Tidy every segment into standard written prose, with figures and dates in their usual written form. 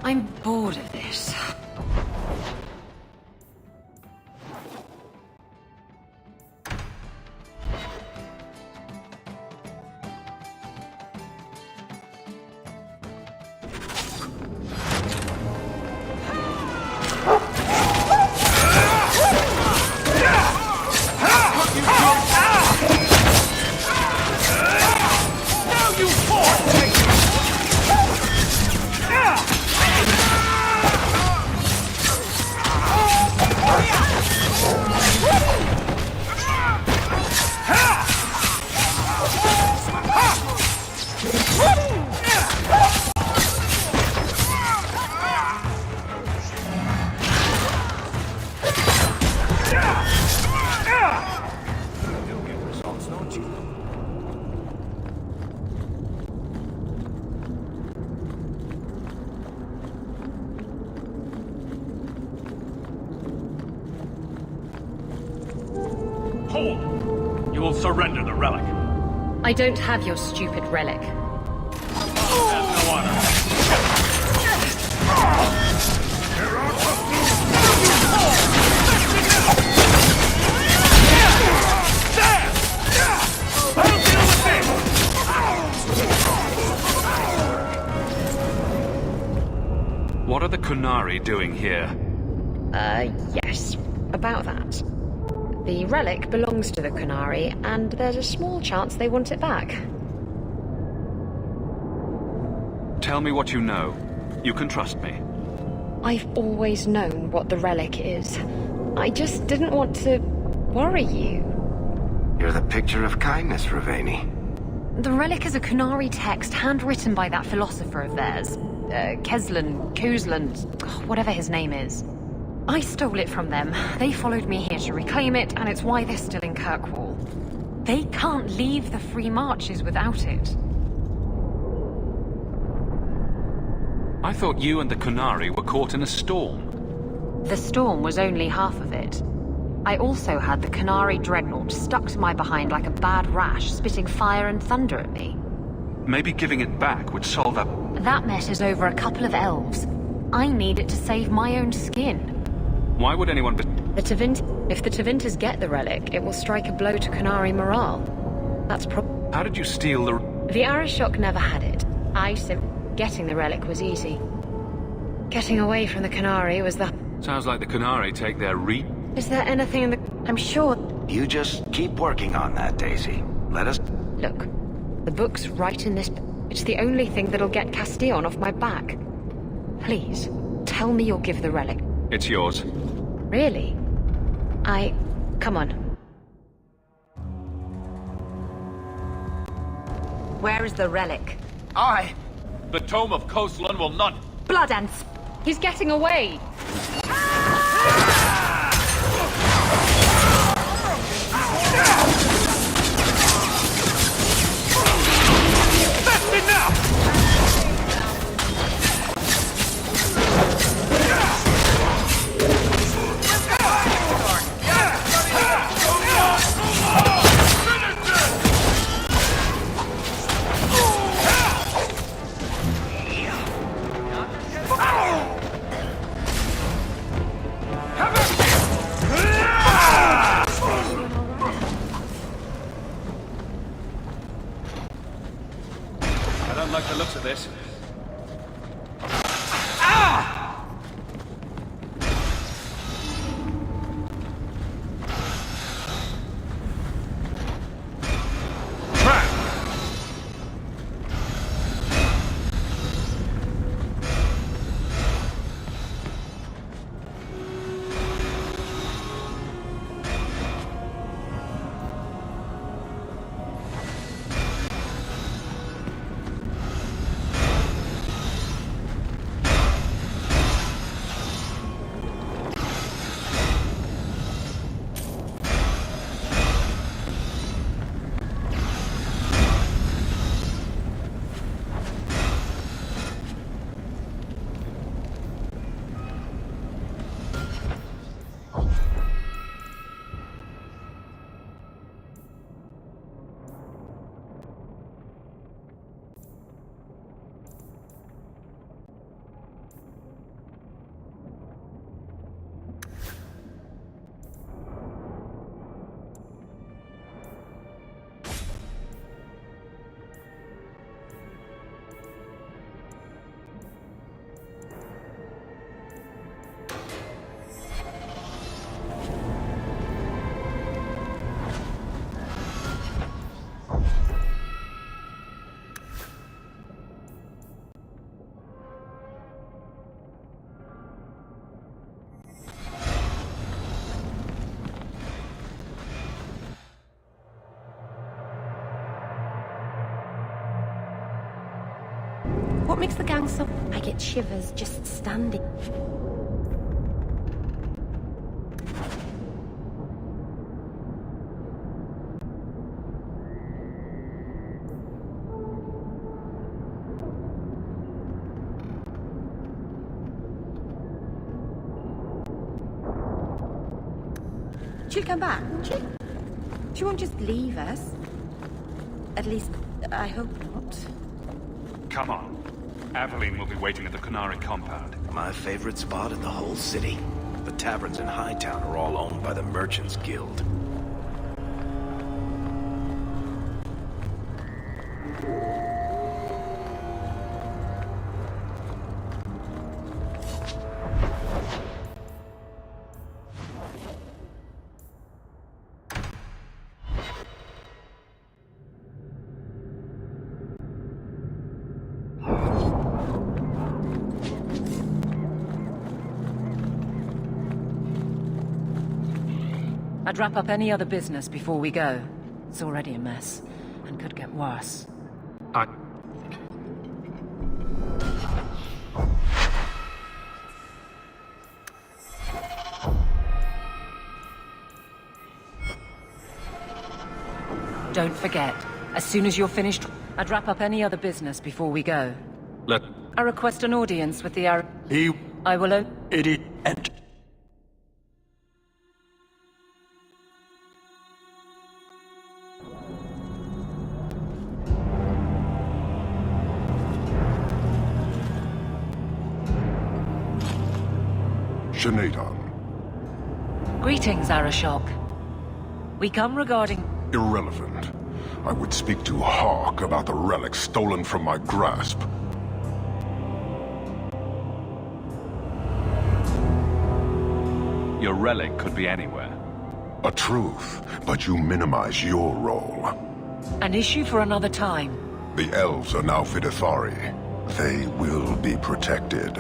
I'm bored of this. Hold! You will surrender the relic. I don't have your stupid relic. Has no honor. What are the Qunari doing here? Yes. About that. The relic belongs to the Qunari, and there's a small chance they want it back. Tell me what you know. You can trust me. I've always known what the relic is. I just didn't want to worry you. You're the picture of kindness, Raveni. The relic is a Qunari text handwritten by that philosopher of theirs. Kozlan, whatever his name is. I stole it from them. They followed me here to reclaim it, and it's why they're still in Kirkwall. They can't leave the Free Marches without it. I thought you and the Qunari were caught in a storm. The storm was only half of it. I also had the Qunari dreadnought stuck to my behind like a bad rash, spitting fire and thunder at me. Maybe giving it back would solve that. That mess is over a couple of elves. I need it to save my own skin. Why would anyone If the Tevinters get the relic, it will strike a blow to Qunari morale. That's How did you steal the... The Arishok never had it. Getting the relic was easy. Getting away from the Qunari was the... Sounds like the Qunari take their Is there anything in the... I'm sure... You just keep working on that, Daisy. Let us... Look, the book's right in this... It's the only thing that'll get Castillon off my back. Please, tell me you'll give the relic. It's yours. Really? Come on. Where is the relic? The Tome of Qunari will not... Blood ants! He's getting away! That's enough! What makes the gang so... I get shivers just standing. She'll come back, won't she? She won't just leave us. At least, I hope not. Come on. Aveline will be waiting at the Qunari compound. My favorite spot in the whole city. The taverns in Hightown are all owned by the Merchants Guild. I'd wrap up any other business before we go. It's already a mess, and could get worse. Don't forget, as soon as you're finished, I'd wrap up any other business before we go. I request an audience with the I will Idiot. Greetings, Arashok. We come regarding... Irrelevant. I would speak to Hawk about the relic stolen from my grasp. Your relic could be anywhere. A truth, but you minimize your role. An issue for another time. The elves are now Videthari. They will be protected.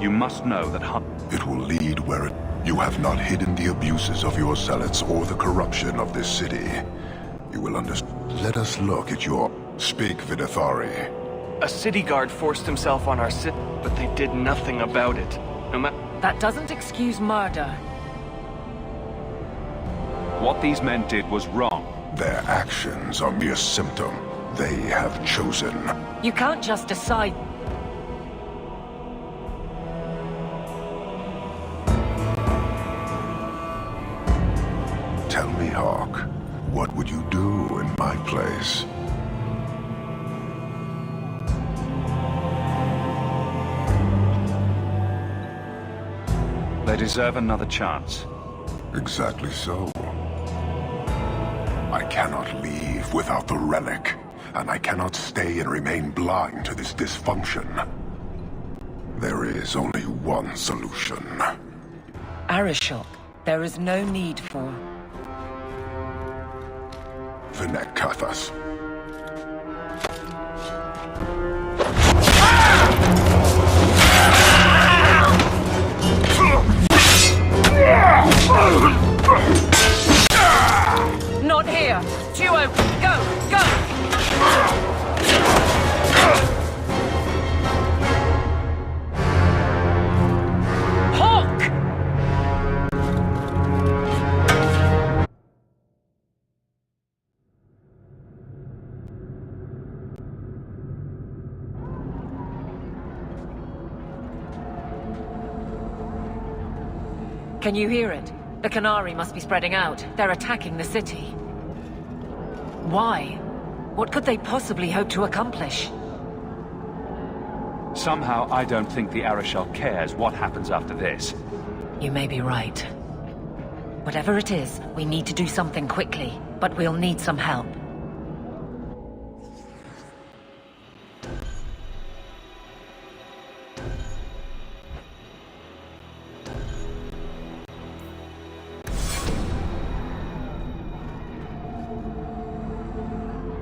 You must know that It will lead where it... You have not hidden the abuses of your zealots or the corruption of this city. You will understand. Let us look at your... Speak, Videthari. A city guard forced himself on our city, but they did nothing about it. That doesn't excuse murder. what these men did was wrong. Their actions are mere symptom. They have chosen. You can't just decide. Tell me, Hawk, what would you do in my place? They deserve another chance. Exactly so. I cannot leave without the relic, and I cannot stay and remain blind to this dysfunction. There is only one solution. Arishok, there is no need for... Vinekathas. Not here! Duo, go! Go! Hawk! Can you hear it? The Qunari must be spreading out. They're attacking the city. Why? What could they possibly hope to accomplish? Somehow, I don't think the Arishal cares what happens after this. You may be right. Whatever it is, we need to do something quickly, but we'll need some help.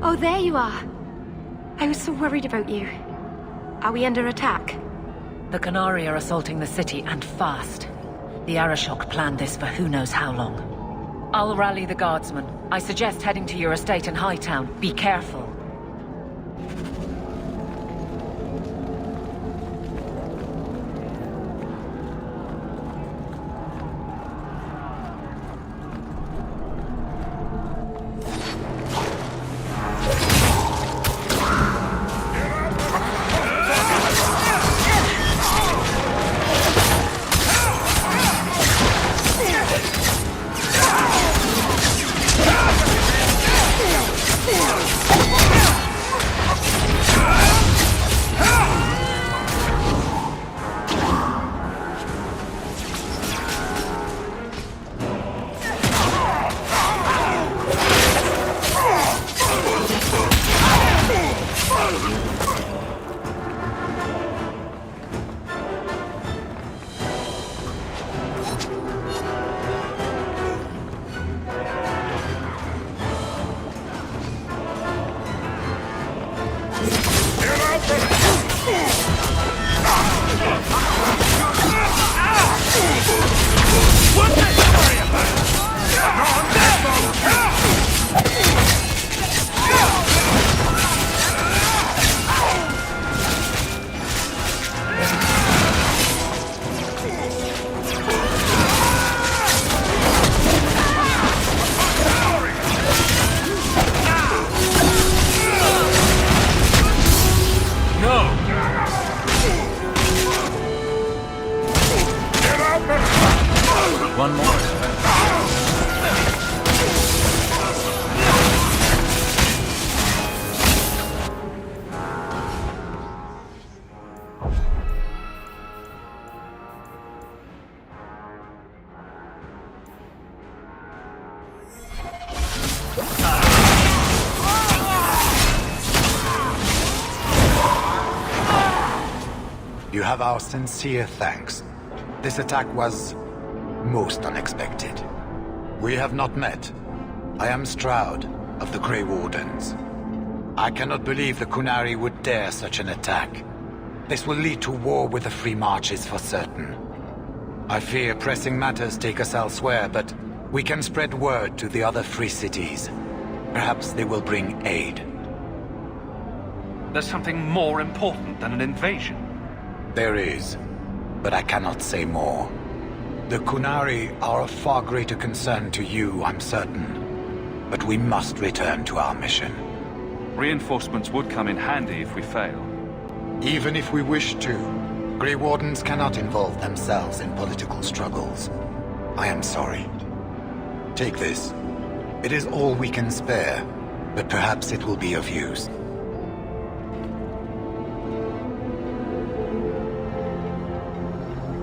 Oh, there you are. I was so worried about you. Are we under attack? The Qunari are assaulting the city, and fast. The Arishok planned this for who knows how long. I'll rally the guardsmen. I suggest heading to your estate in Hightown. Be careful. One more. You have our sincere thanks. This attack was most unexpected. We have not met. I am Stroud of the Grey Wardens. I cannot believe the Qunari would dare such an attack. This will lead to war with the Free Marches for certain. I fear pressing matters take us elsewhere, but we can spread word to the other free cities. Perhaps they will bring aid. There's something more important than an invasion. There is, but I cannot say more. The Qunari are of far greater concern to you, I'm certain. But we must return to our mission. Reinforcements would come in handy if we fail. Even if we wish to, Grey Wardens cannot involve themselves in political struggles. I am sorry. Take this. It is all we can spare, but perhaps it will be of use.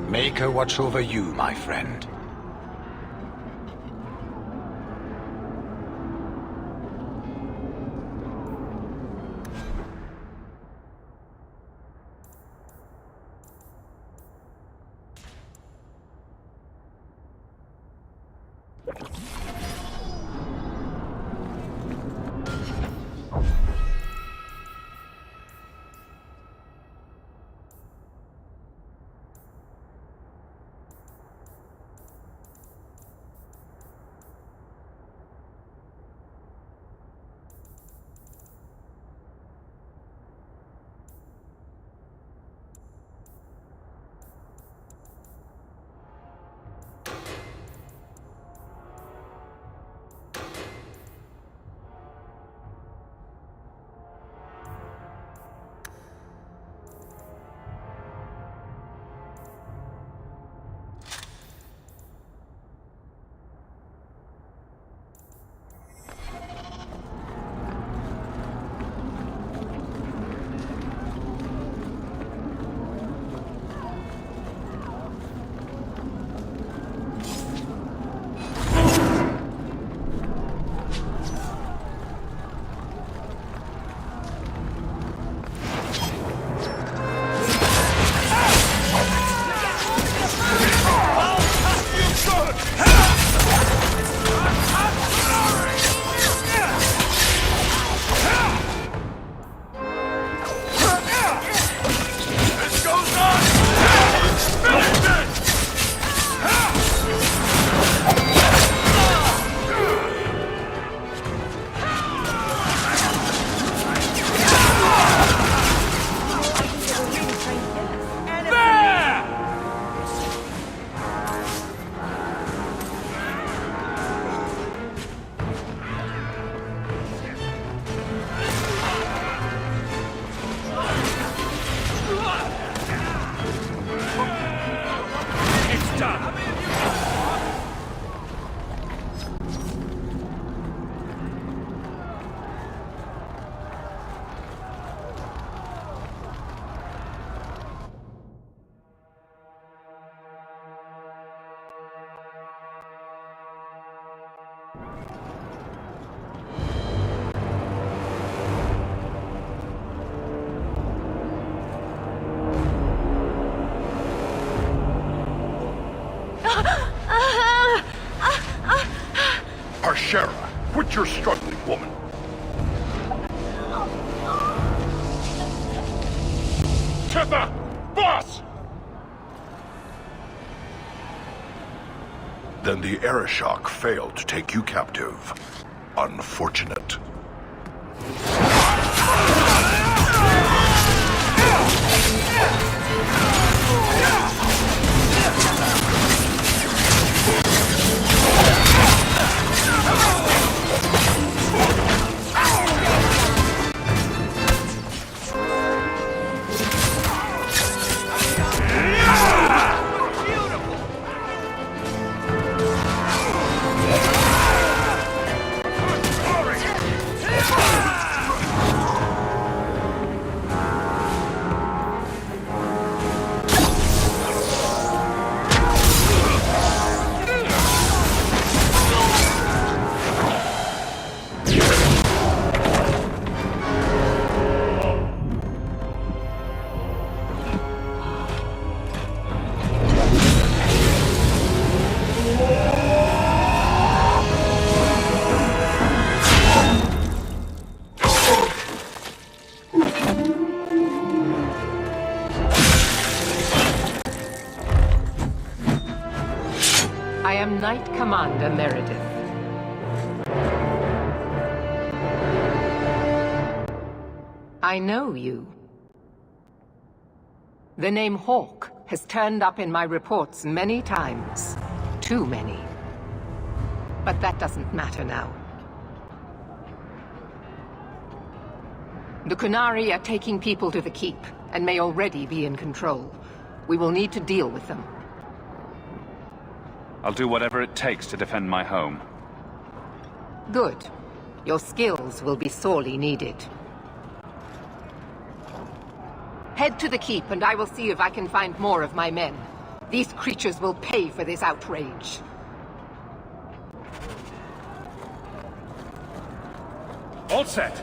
Make her watch over you, my friend. Sheriff, quit your struggling, woman. Tether! Boss! Then the Arishok failed to take you captive. Unfortunate. am Knight Commander Meredith. I know you. The name Hawk has turned up in my reports many times. Too many. But that doesn't matter now. The Qunari are taking people to the Keep, and may already be in control. We will need to deal with them. I'll do whatever it takes to defend my home. Good. Your skills will be sorely needed. Head to the Keep, and I will see if I can find more of my men. These creatures will pay for this outrage. All set!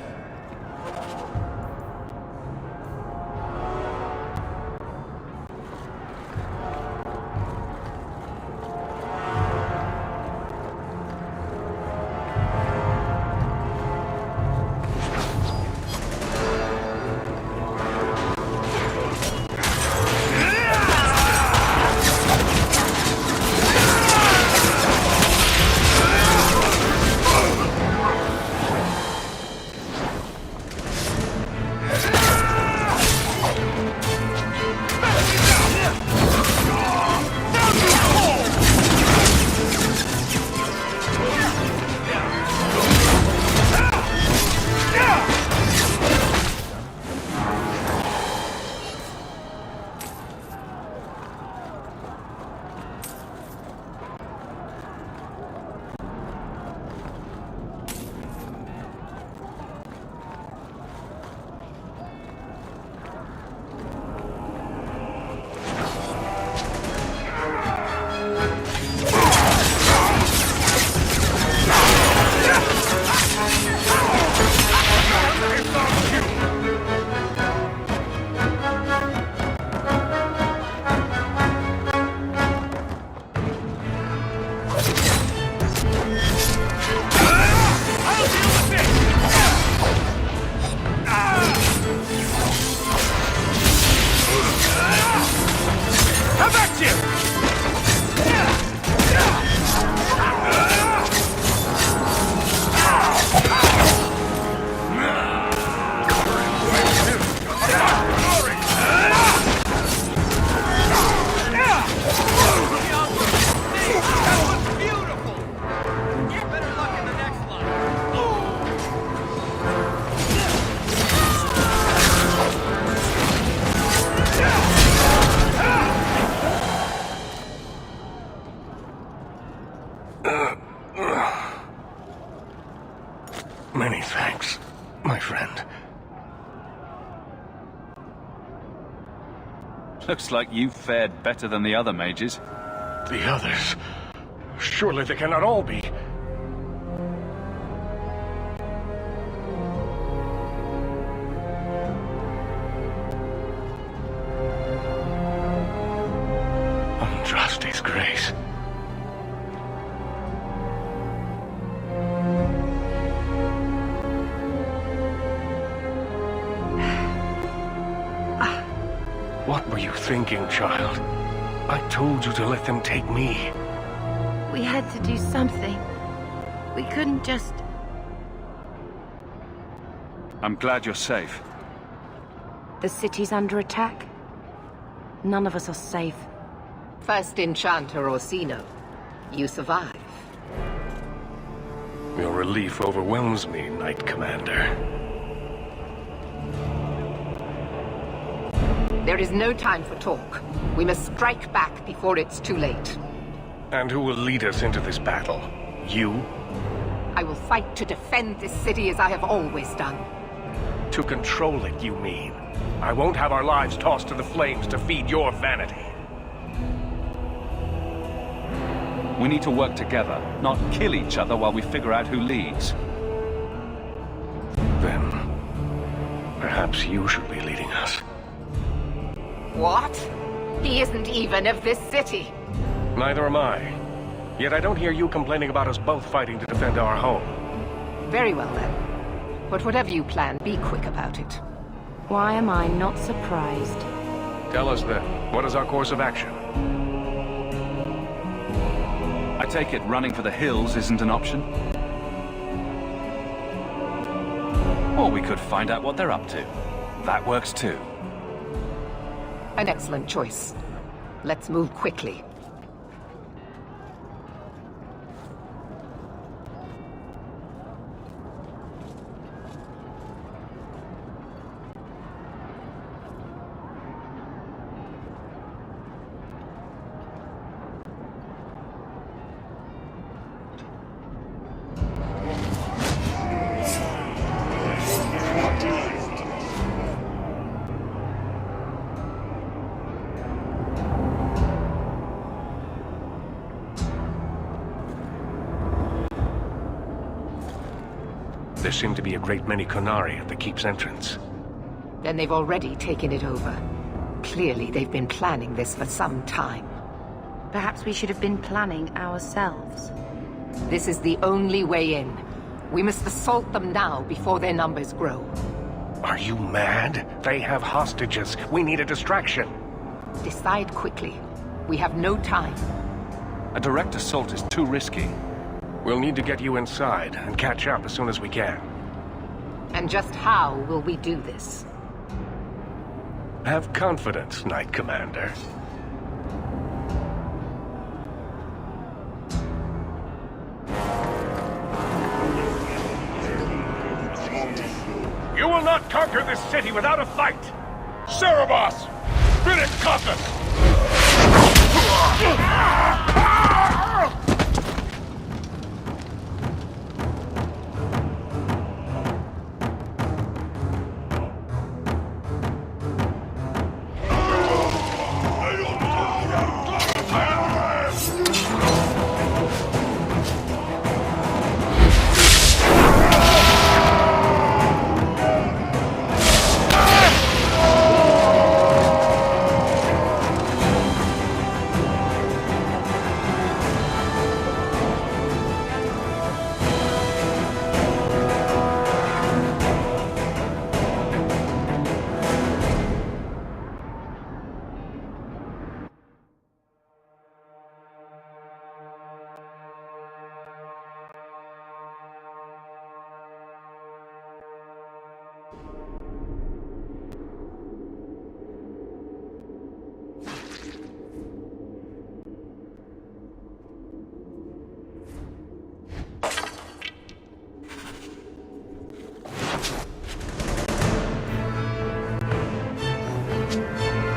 Many thanks, my friend. Looks like you fared better than the other mages. The others? Surely they cannot all be. Untrust his grace. What were you thinking, child? I told you to let them take me. We had to do something. We couldn't just... I'm glad you're safe. The city's under attack. None of us are safe. First Enchanter Orsino. You survive. Your relief overwhelms me, Knight Commander. There is no time for talk. We must strike back before it's too late. And who will lead us into this battle? You? I will fight to defend this city as I have always done. To control it, you mean? I won't have our lives tossed to the flames to feed your vanity. We need to work together, not kill each other while we figure out who leads. Then, perhaps you should be leading us. What? He isn't even of this city. Neither am I. Yet I don't hear you complaining about us both fighting to defend our home. Very well then. But whatever you plan, be quick about it. Why am I not surprised? Tell us then, what is our course of action? I I take it running for the hills isn't an option? Or we could find out what they're up to. That works too. An excellent choice. Let's move quickly. There seem to be a great many Qunari at the keep's entrance. Then they've already taken it over. Clearly, they've been planning this for some time. Perhaps we should have been planning ourselves. This is the only way in. We must assault them now before their numbers grow. Are you mad? They have hostages. We need a distraction. Decide quickly. We have no time. A direct assault is too risky. We'll need to get you inside and catch up as soon as we can. And just how will we do this? Have confidence, Knight Commander. You will not conquer this city without a fight! Cerebos! Finish Cossus!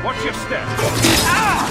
Watch your step!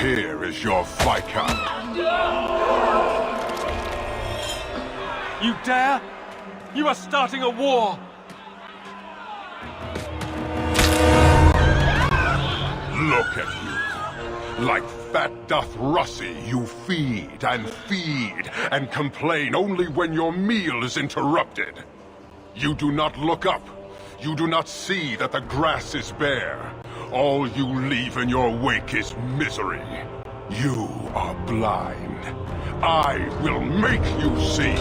Here is your Viscount. You dare? You are starting a war! Look at you. Like fat doth Russie, you feed and complain only when your meal is interrupted. You do not look up. You do not see that the grass is bare. All you leave in your wake is misery. You are blind. I will make you see.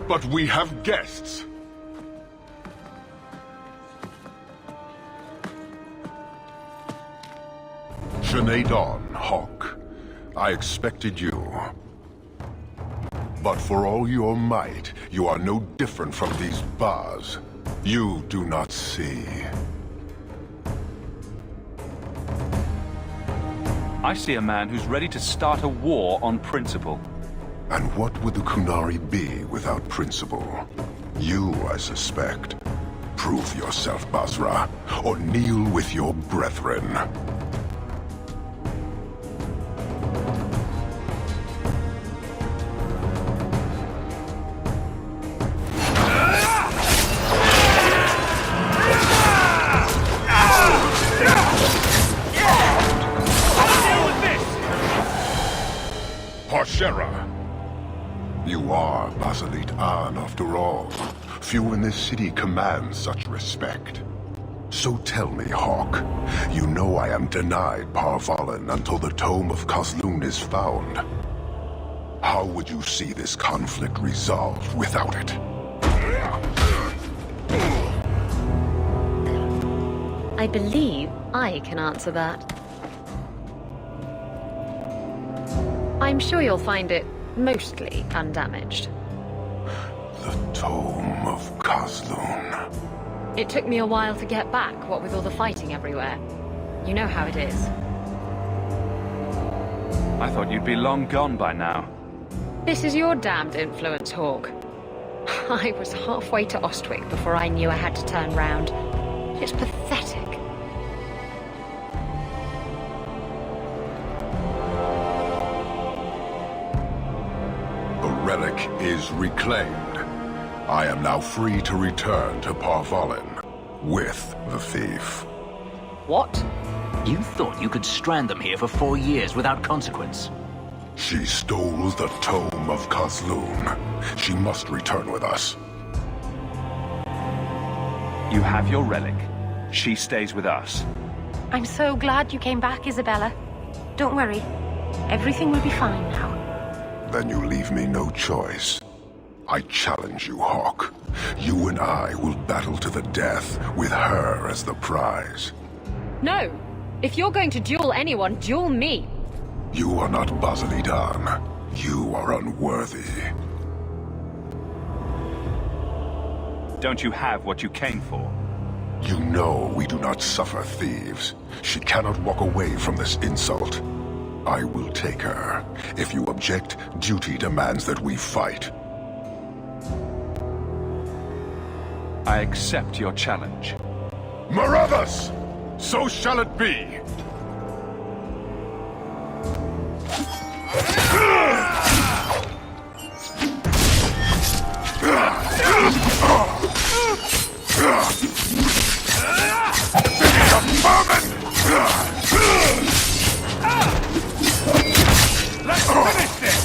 But we have guests. Shenadon, Hawk. I expected you. But for all your might, you are no different from these bars. You do not see. I see a man who's ready to start a war on principle. And what would the Qunari be without principle? You, I suspect. Prove yourself, Basra, or kneel with your brethren. Parshera! You are Basalit An, after all. Few in this city command such respect. So tell me, Hawk, you know I am denied Parvalan until the Tome of Kozlun is found. How would you see this conflict resolved without it? I believe I can answer that. I'm sure you'll find it mostly undamaged. The Tome of Kozlun. It took me a while to get back, what with all the fighting everywhere. You know how it is. I thought you'd be long gone by now. This is your damned influence, Hawk. I was halfway to Ostwick before I knew I had to turn round. It's pathetic. The relic is reclaimed. I am now free to return to Parvalin with the thief. What? You thought you could strand them here for 4 years without consequence? She stole the Tome of Kozlun. She must return with us. You have your relic. She stays with us. I'm so glad you came back, Isabella. Don't worry. Everything will be fine now. Then you leave me no choice. I challenge you, Hawk. You and I will battle to the death, with her as the prize. No! If you're going to duel anyone, duel me! You are not Basilidan. You are unworthy. Don't you have what you came for? You know we do not suffer thieves. She cannot walk away from this insult. I will take her. If you object, duty demands that we fight. I accept your challenge. Marathas! So shall it be! Let's finish this!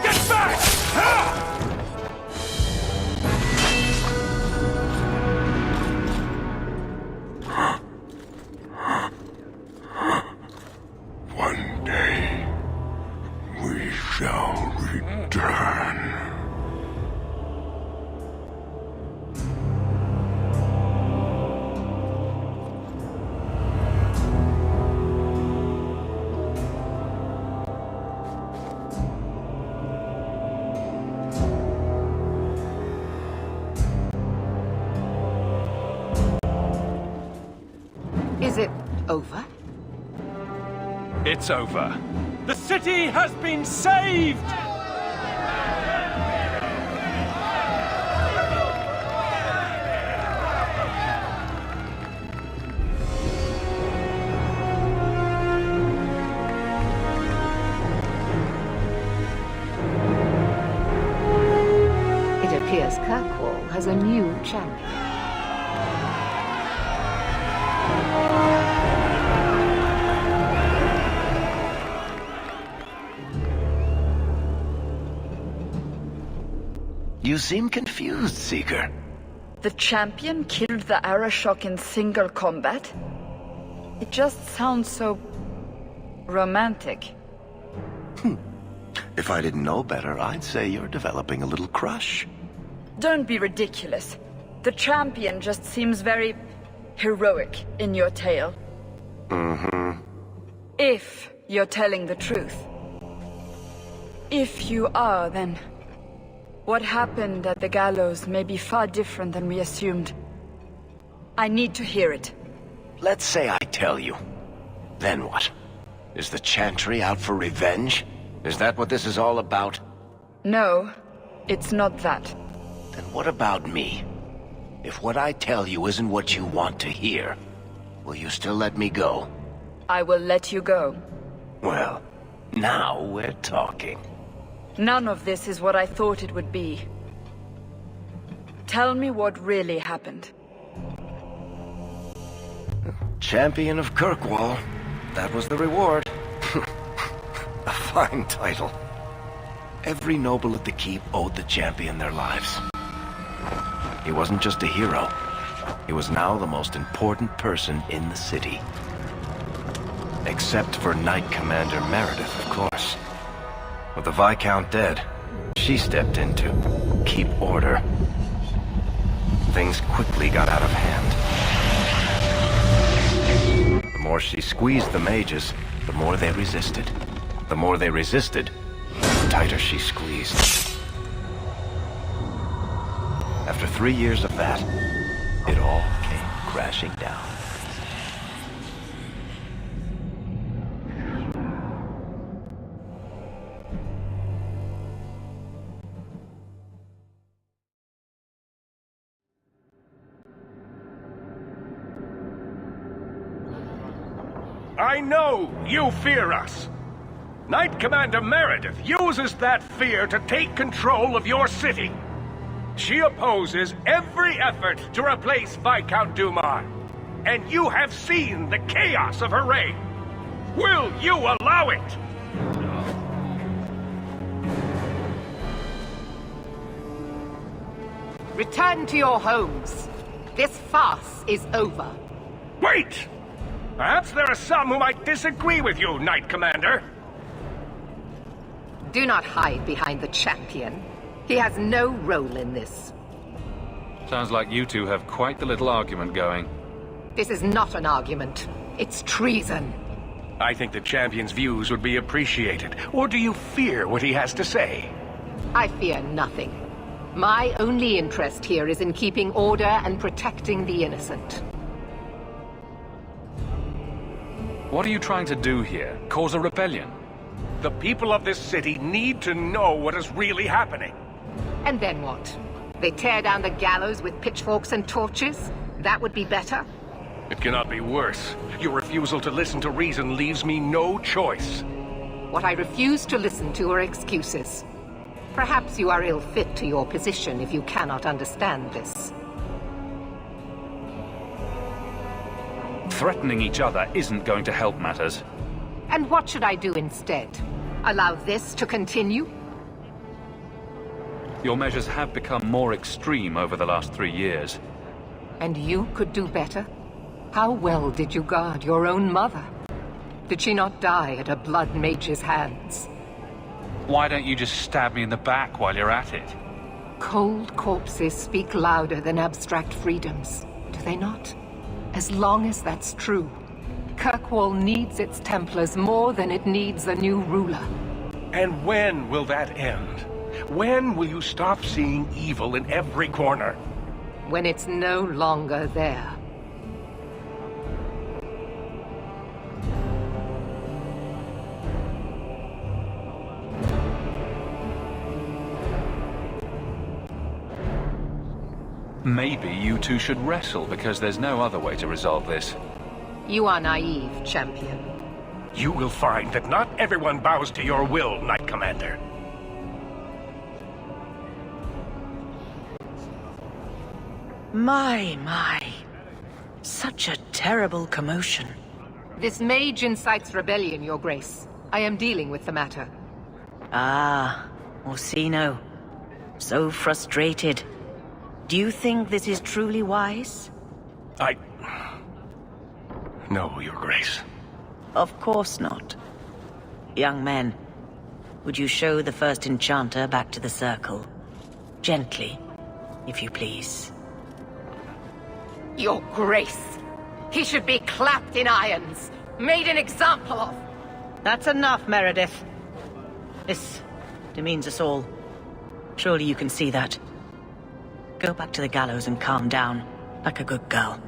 Get back! One day, we shall return. Is it over? It's over. The city has been saved! It appears Kirkwall has a new champion. You seem confused, Seeker. The champion killed the Arashok in single combat? It just sounds so romantic. If I didn't know better, I'd say you're developing a little crush. Don't be ridiculous. The champion just seems very heroic in your tale. Mm-hmm. If you're telling the truth. If you are, then what happened at the gallows may be far different than we assumed. I need to hear it. Let's say I tell you. Then what? Is the Chantry out for revenge? Is that what this is all about? No, it's not that. Then what about me? If what I tell you isn't what you want to hear, will you still let me go? I will let you go. Well, now we're talking. None of this is what I thought it would be. Tell me what really happened. Champion of Kirkwall. That was the reward. A fine title. Every noble at the keep owed the champion their lives. He wasn't just a hero. He was now the most important person in the city. Except for Knight Commander Meredith, of course. With the Viscount dead, she stepped in to keep order. Things quickly got out of hand. The more she squeezed the mages, the more they resisted. The more they resisted, the tighter she squeezed. After 3 years of that, it all came crashing down. I know you fear us. Knight Commander Meredith uses that fear to take control of your city. She opposes every effort to replace Viscount Dumar. And you have seen the chaos of her reign. Will you allow it? Return to your homes. This farce is over. Wait! Perhaps there are some who might disagree with you, Knight Commander. Do not hide behind the champion. He has no role in this. Sounds like you two have quite the little argument going. This is not an argument. It's treason. I think the champion's views would be appreciated. Or do you fear what he has to say? I fear nothing. My only interest here is in keeping order and protecting the innocent. What are you trying to do here? Cause a rebellion? The people of this city need to know what is really happening. And then what? They tear down the gallows with pitchforks and torches? That would be better? It cannot be worse. Your refusal to listen to reason leaves me no choice. What I refuse to listen to are excuses. Perhaps you are ill-fit to your position if you cannot understand this. Threatening each other isn't going to help matters. And what should I do instead? Allow this to continue? Your measures have become more extreme over the last 3 years. And you could do better? How well did you guard your own mother? Did she not die at a blood mage's hands? Why don't you just stab me in the back while you're at it? Cold corpses speak louder than abstract freedoms, do they not? As long as that's true, Kirkwall needs its Templars more than it needs a new ruler. And when will that end? When will you stop seeing evil in every corner? When it's no longer there. Maybe you two should wrestle, because there's no other way to resolve this. You are naive, champion. You will find that not everyone bows to your will, Knight Commander. My. Such a terrible commotion. This mage incites rebellion, Your Grace. I am dealing with the matter. Ah, Orsino. So frustrated. Do you think this is truly wise? No, Your Grace. Of course not. Young men, would you show the first enchanter back to the circle? Gently, if you please. Your Grace. He should be clapped in irons, made an example of. That's enough, Meredith. This demeans us all. Surely you can see that. Go back to the gallows and calm down, like a good girl.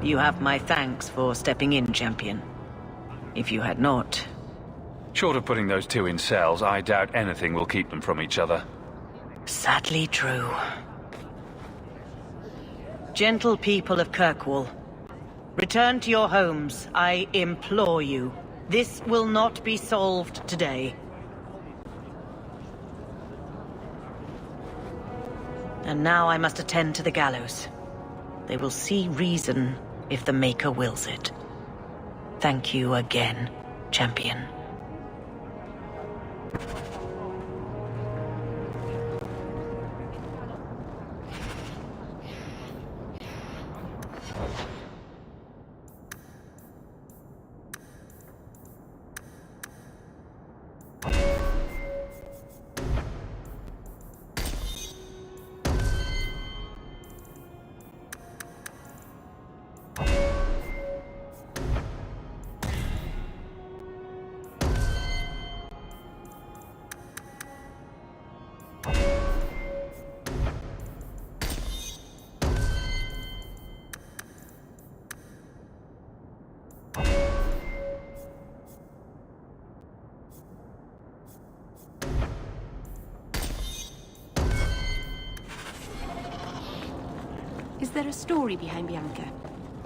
You have my thanks for stepping in, champion. If you had not... Short of putting those two in cells, I doubt anything will keep them from each other. Sadly true. Gentle people of Kirkwall, return to your homes, I implore you. This will not be solved today. And now I must attend to the gallows. They will see reason if the Maker wills it. Thank you again, champion. Is there a story behind Bianca?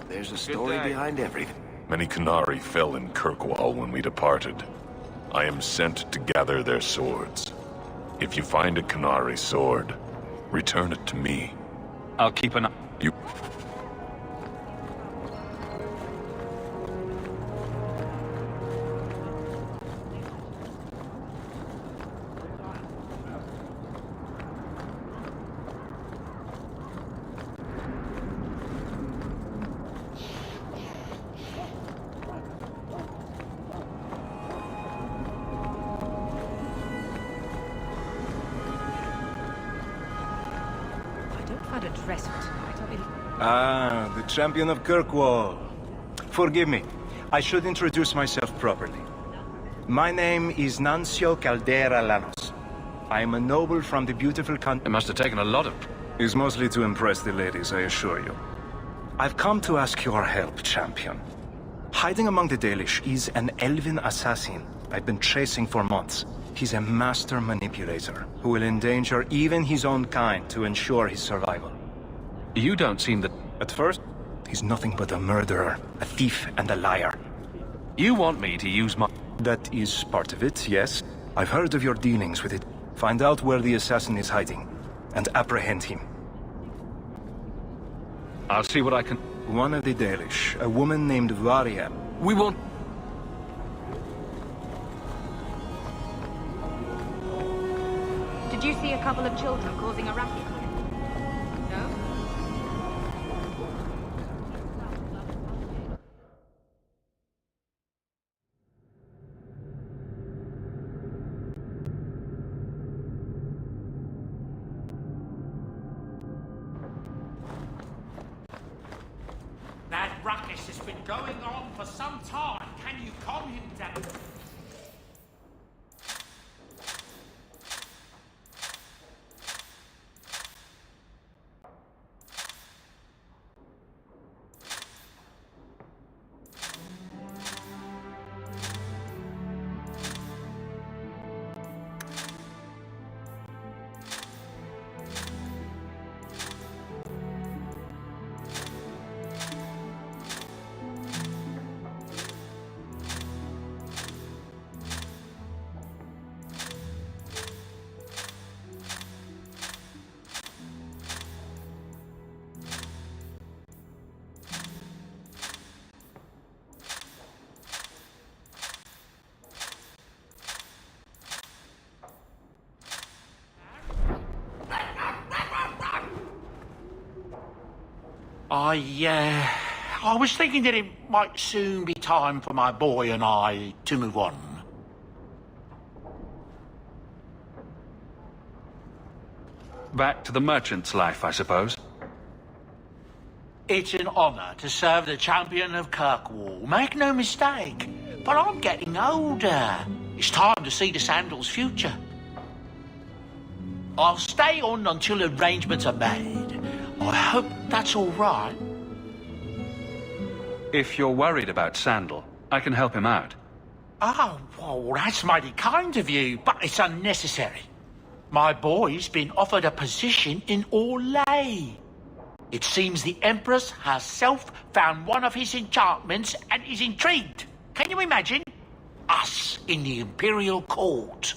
There's a story behind everything. Many Qunari fell in Kirkwall when we departed. I am sent to gather their swords. If you find a Qunari sword, return it to me. I'll keep an eye... You... Ah, the champion of Kirkwall. Forgive me. I should introduce myself properly. My name is Nancio Caldera Lanos. I am a noble from the beautiful country. It must have taken a lot of... It's mostly to impress the ladies, I assure you. I've come to ask your help, champion. Hiding among the Dalish is an elven assassin I've been chasing for months. He's a master manipulator who will endanger even his own kind to ensure his survival. You don't seem that... At first, he's nothing but a murderer, a thief, and a liar. You want me to use my... That is part of it, yes. I've heard of your dealings with it. Find out where the assassin is hiding, and apprehend him. I'll see what I can... One of the Dalish, a woman named Varia. We won't... Did you see a couple of children causing a racket here? No? That ruckus has been going on for some time. Can you calm him down? I was thinking that it might soon be time for my boy and I to move on. Back to the merchant's life, I suppose. It's an honor to serve the champion of Kirkwall, make no mistake. But I'm getting older. It's time to see the Sandal's future. I'll stay on until arrangements are made. I hope that's all right. If you're worried about Sandal, I can help him out. Oh, well, that's mighty kind of you, but it's unnecessary. My boy's been offered a position in Orlais. It seems the Empress herself found one of his enchantments and is intrigued. Can you imagine? Us in the Imperial Court.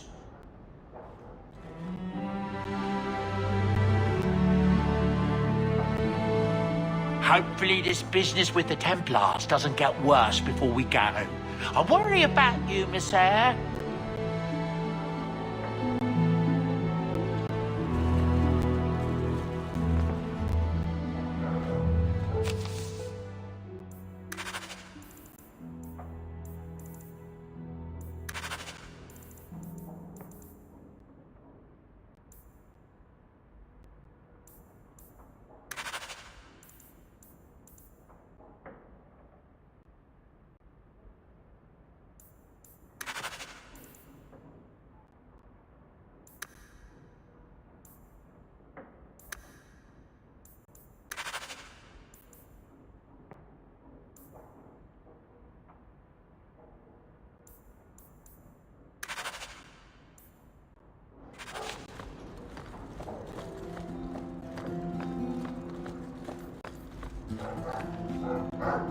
Hopefully this business with the Templars doesn't get worse before we go. I worry about you, Miss Eyre.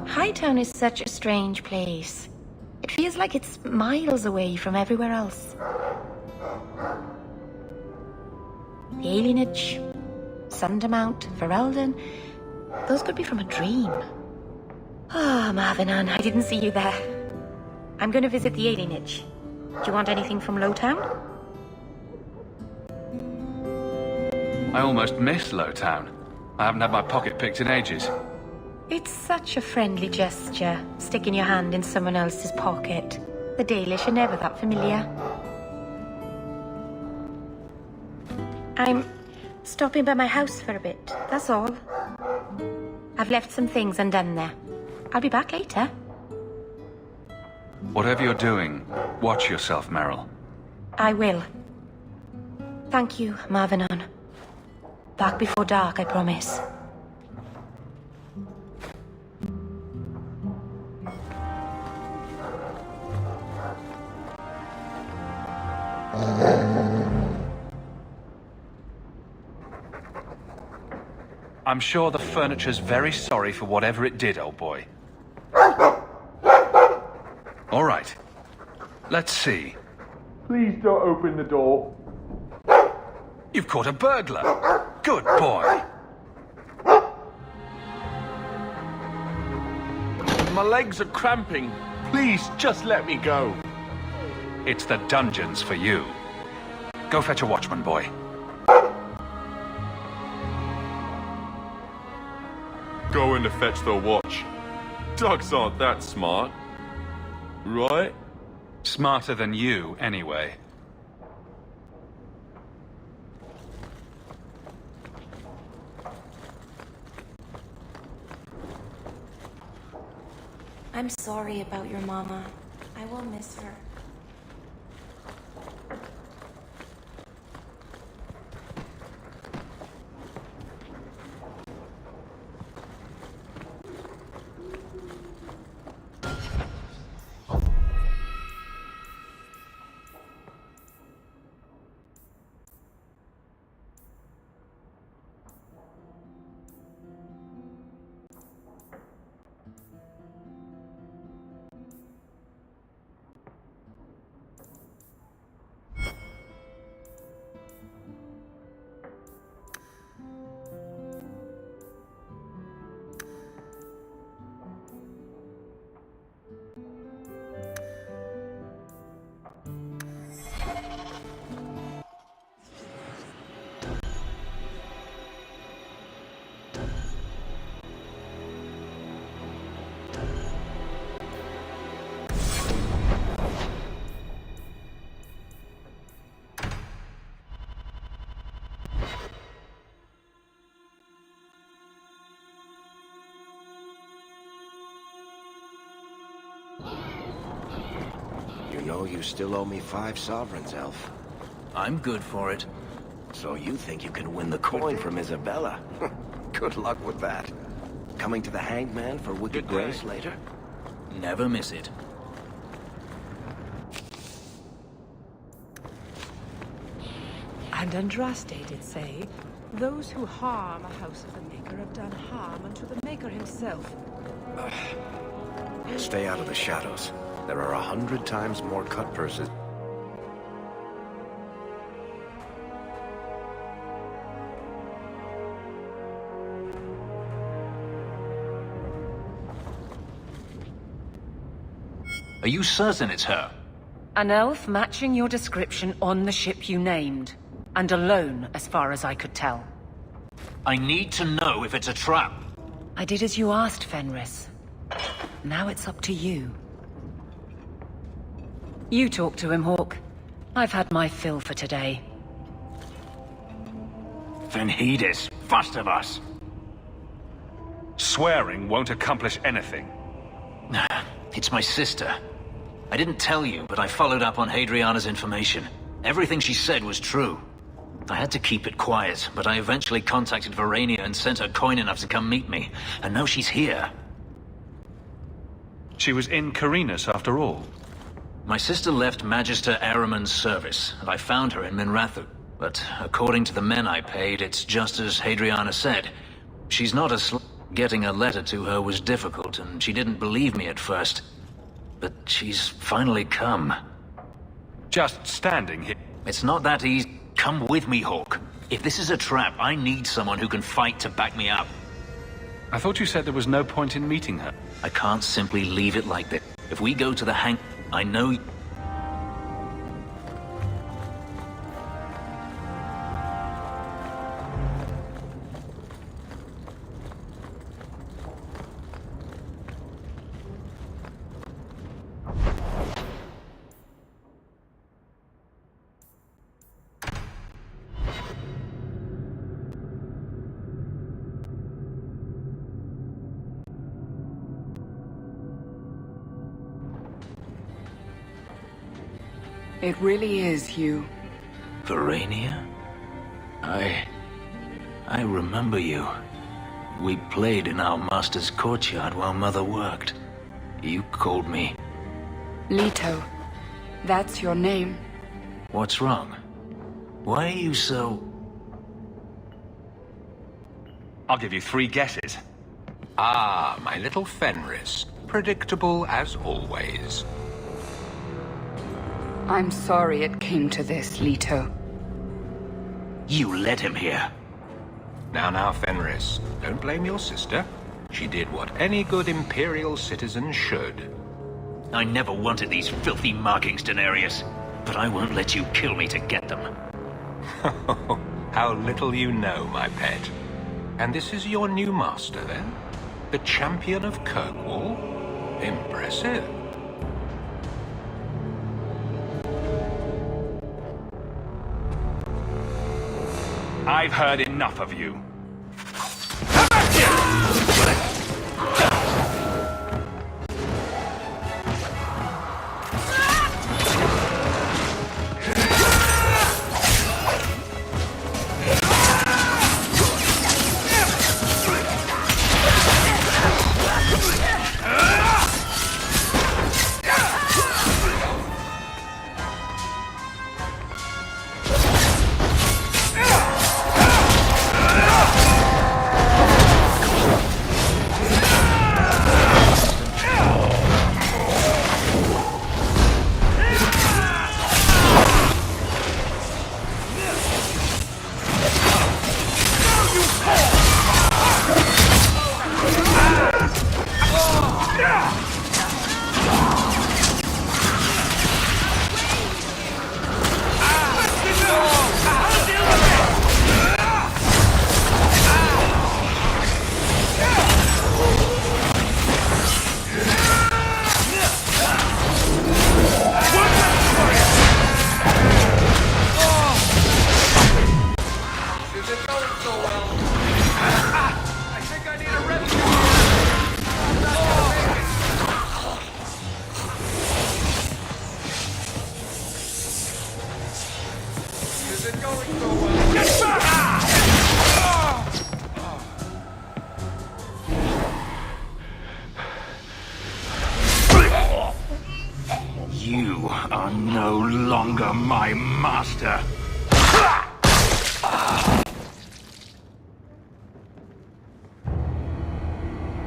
Hightown is such a strange place. It feels like it's miles away from everywhere else. The alienage, Sundermount, Ferelden, those could be from a dream. Ah, Marvinan, I didn't see you there. I'm going to visit the alienage. Do you want anything from Lowtown? I almost miss Lowtown. I haven't had my pocket picked in ages. It's such a friendly gesture, sticking your hand in someone else's pocket. The Dalish are never that familiar. I'm stopping by my house for a bit, that's all. I've left some things undone there. I'll be back later. Whatever you're doing, watch yourself, Meryl. I will. Thank you, Marvinon. Back before dark, I promise. I'm sure the furniture's very sorry for whatever it did, old boy. All right. Let's see. Please don't open the door. You've caught a burglar. Good boy. My legs are cramping. Please, just let me go. It's the dungeons for you. Go fetch a watchman, boy. Going to fetch the watch. Dogs aren't that smart. Right? Smarter than you, anyway. I'm sorry about your mama. I will miss her. know you still owe me 5 sovereigns, Elf. I'm good for it. So you think you can win the coin from Isabella? Good luck with that. Coming to the Hanged Man for Wicked Grace later? Never miss it. And Andraste did say, those who harm a house of the Maker have done harm unto the Maker himself. Stay out of the shadows. There are 100 times more cut purses. Are you certain it's her? An elf matching your description on the ship you named. And alone, as far as I could tell. I need to know if it's a trap. I did as you asked, Fenris. Now it's up to you. You talk to him, Hawk. I've had my fill for today. Venhedis, first of us. Swearing won't accomplish anything. It's my sister. I didn't tell you, but I followed up on Hadriana's information. Everything she said was true. I had to keep it quiet, but I eventually contacted Verania and sent her coin enough to come meet me. And now she's here. She was in Carinus after all. My sister left Magister Araman's service, and I found her in Minrathu. But according to the men I paid, it's just as Hadriana said. She's not a Getting a letter to her was difficult, and she didn't believe me at first. But she's finally come. Just standing here. It's not that easy. Come with me, Hawk. If this is a trap, I need someone who can fight to back me up. I thought you said there was no point in meeting her. I can't simply leave it like this. If we go to the I know... It really is you. Verania? I remember you. We played in our master's courtyard while Mother worked. You called me. Leto. That's your name. What's wrong? Why are you so... I'll give you 3 guesses. Ah, my little Fenris. Predictable as always. I'm sorry it came to this, Leto. You led him here. Now, Fenris. Don't blame your sister. She did what any good Imperial citizen should. I never wanted these filthy markings, Daenerys. But I won't let you kill me to get them. How little you know, my pet. And this is your new master, then? The champion of Kirkwall? Impressive. I've heard enough of you.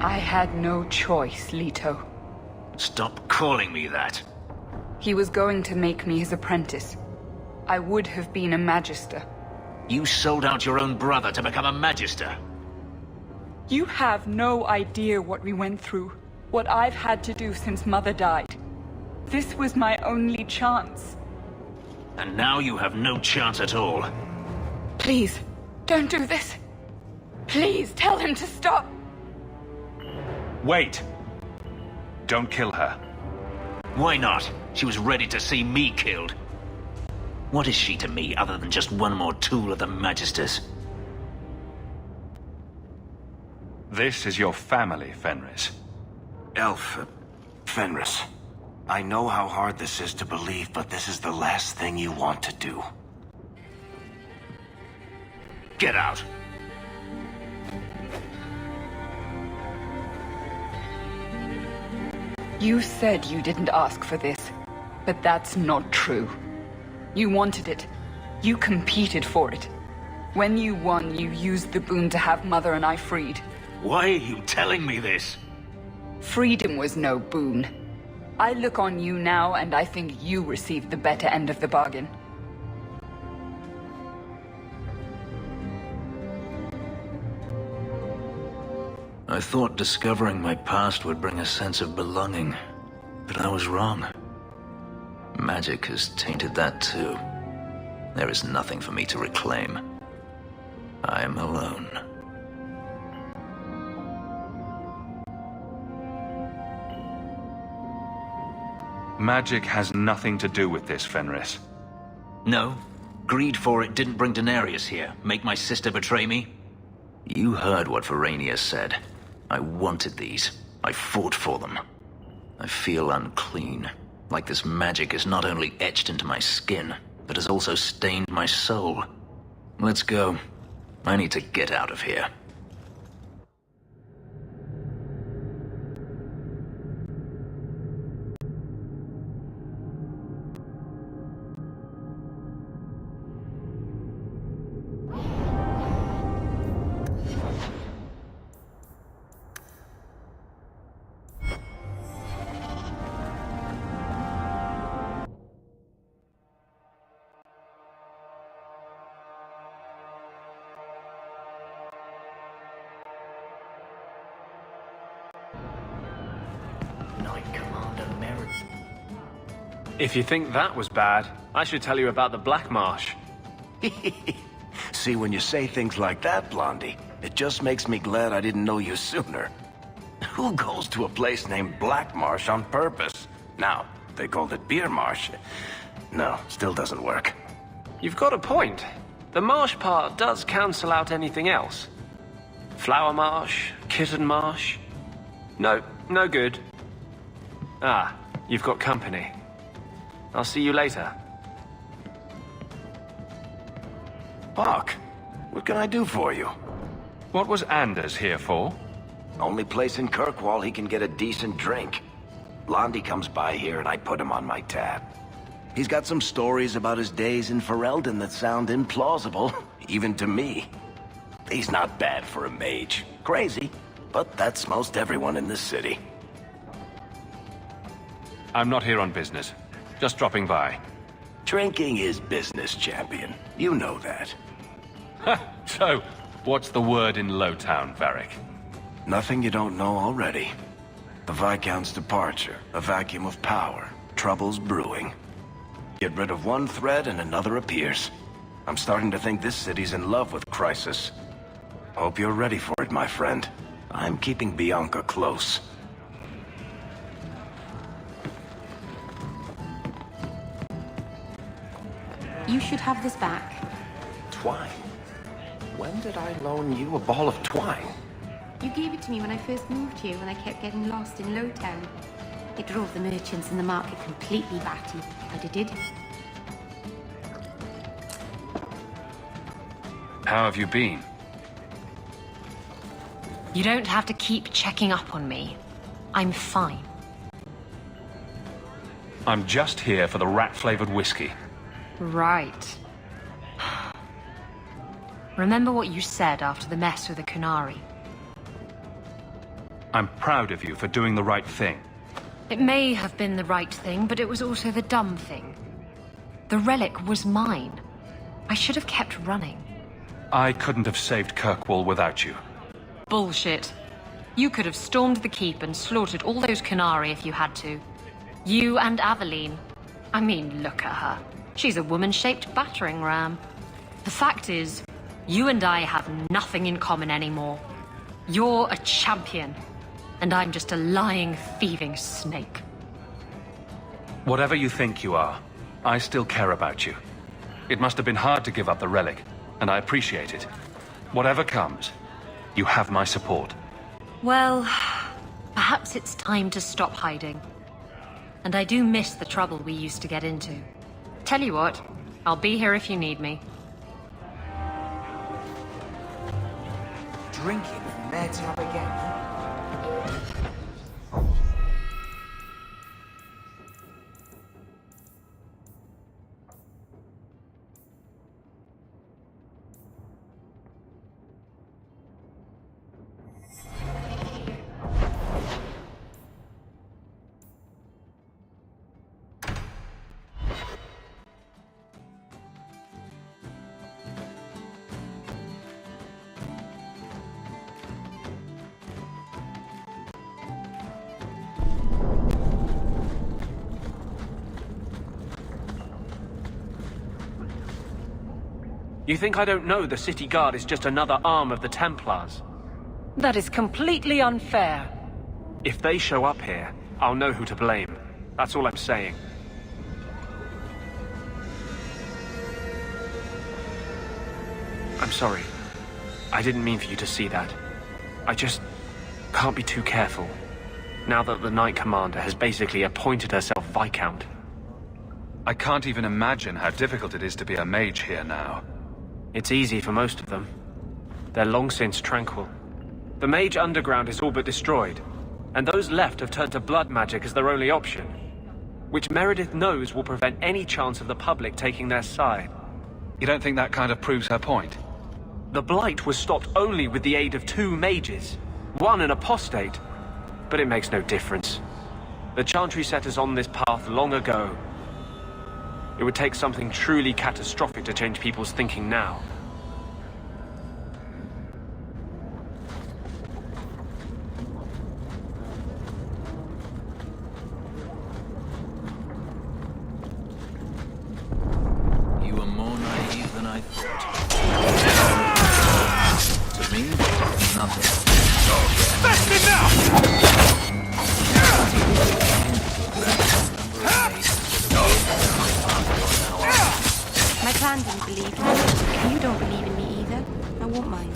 I had no choice, Leto. Stop calling me that. He was going to make me his apprentice. I would have been a magister. You sold out your own brother to become a magister. You have no idea what we went through, what I've had to do since Mother died. This was my only chance. And now you have no chance at all. Please, don't do this. Please, tell him to stop. Wait. Don't kill her. Why not? She was ready to see me killed. What is she to me other than just one more tool of the Magisters? This is your family, Fenris. Elf, Fenris. I know how hard this is to believe, but this is the last thing you want to do. Get out! You said you didn't ask for this, but that's not true. You wanted it. You competed for it. When you won, you used the boon to have Mother and I freed. Why are you telling me this? Freedom was no boon. I look on you now, and I think you received the better end of the bargain. I thought discovering my past would bring a sense of belonging, but I was wrong. Magic has tainted that too. There is nothing for me to reclaim. I am alone. Magic has nothing to do with this, Fenris. No. Greed for it didn't bring Daenerys here. Make my sister betray me? You heard what Varania said. I wanted these. I fought for them. I feel unclean. Like this magic is not only etched into my skin, but has also stained my soul. Let's go. I need to get out of here. If you think that was bad, I should tell you about the Black Marsh. See, when you say things like that, Blondie, it just makes me glad I didn't know you sooner. Who goes to a place named Black Marsh on purpose? Now, they called it Beer Marsh. No, still doesn't work. You've got a point. The marsh part does cancel out anything else. Flower Marsh, Kitten Marsh. No, no good. Ah, you've got company. I'll see you later. Hawk, what can I do for you? What was Anders here for? Only place in Kirkwall he can get a decent drink. Blondie comes by here and I put him on my tab. He's got some stories about his days in Ferelden that sound implausible, even to me. He's not bad for a mage. Crazy, but that's most everyone in this city. I'm not here on business. Just dropping by. Drinking is business, champion. You know that. So, what's the word in Lowtown, Varric? Nothing you don't know already. The Viscount's departure, a vacuum of power, troubles brewing. Get rid of one thread and another appears. I'm starting to think this city's in love with Crisis. Hope you're ready for it, my friend. I'm keeping Bianca close. You should have this back. Twine? When did I loan you a ball of twine? You gave it to me when I first moved here, when I kept getting lost in Lowtown. It drove the merchants in the market completely batty, but it did. How have you been? You don't have to keep checking up on me. I'm fine. I'm just here for the rat-flavored whiskey. Right. Remember what you said after the mess with the Qunari? I'm proud of you for doing the right thing. It may have been the right thing, but it was also the dumb thing. The relic was mine. I should have kept running. I couldn't have saved Kirkwall without you. Bullshit. You could have stormed the keep and slaughtered all those Qunari if you had to. You and Aveline. I mean, look at her. She's a woman-shaped battering ram. The fact is, you and I have nothing in common anymore. You're a champion, and I'm just a lying, thieving snake. Whatever you think you are, I still care about you. It must have been hard to give up the relic, and I appreciate it. Whatever comes, you have my support. Well, perhaps it's time to stop hiding. And I do miss the trouble we used to get into. Tell you what, I'll be here if you need me. Drinking and meds up again. You think I don't know the city guard is just another arm of the Templars? That is completely unfair. If they show up here, I'll know who to blame. That's all I'm saying. I'm sorry. I didn't mean for you to see that. I just can't be too careful. Now that the Knight Commander has basically appointed herself Viscount. I can't even imagine how difficult it is to be a mage here now. It's easy for most of them. They're long since tranquil. The mage underground is all but destroyed, and those left have turned to blood magic as their only option, which Meredith knows will prevent any chance of the public taking their side. You don't think that kind of proves her point? The Blight was stopped only with the aid of 2 mages, one an apostate, but it makes no difference. The Chantry set us on this path long ago. It would take something truly catastrophic to change people's thinking now. You are more naive than I thought. To me, nothing. That's enough! My clan didn't believe in me, and you don't believe in me either. I won't mind.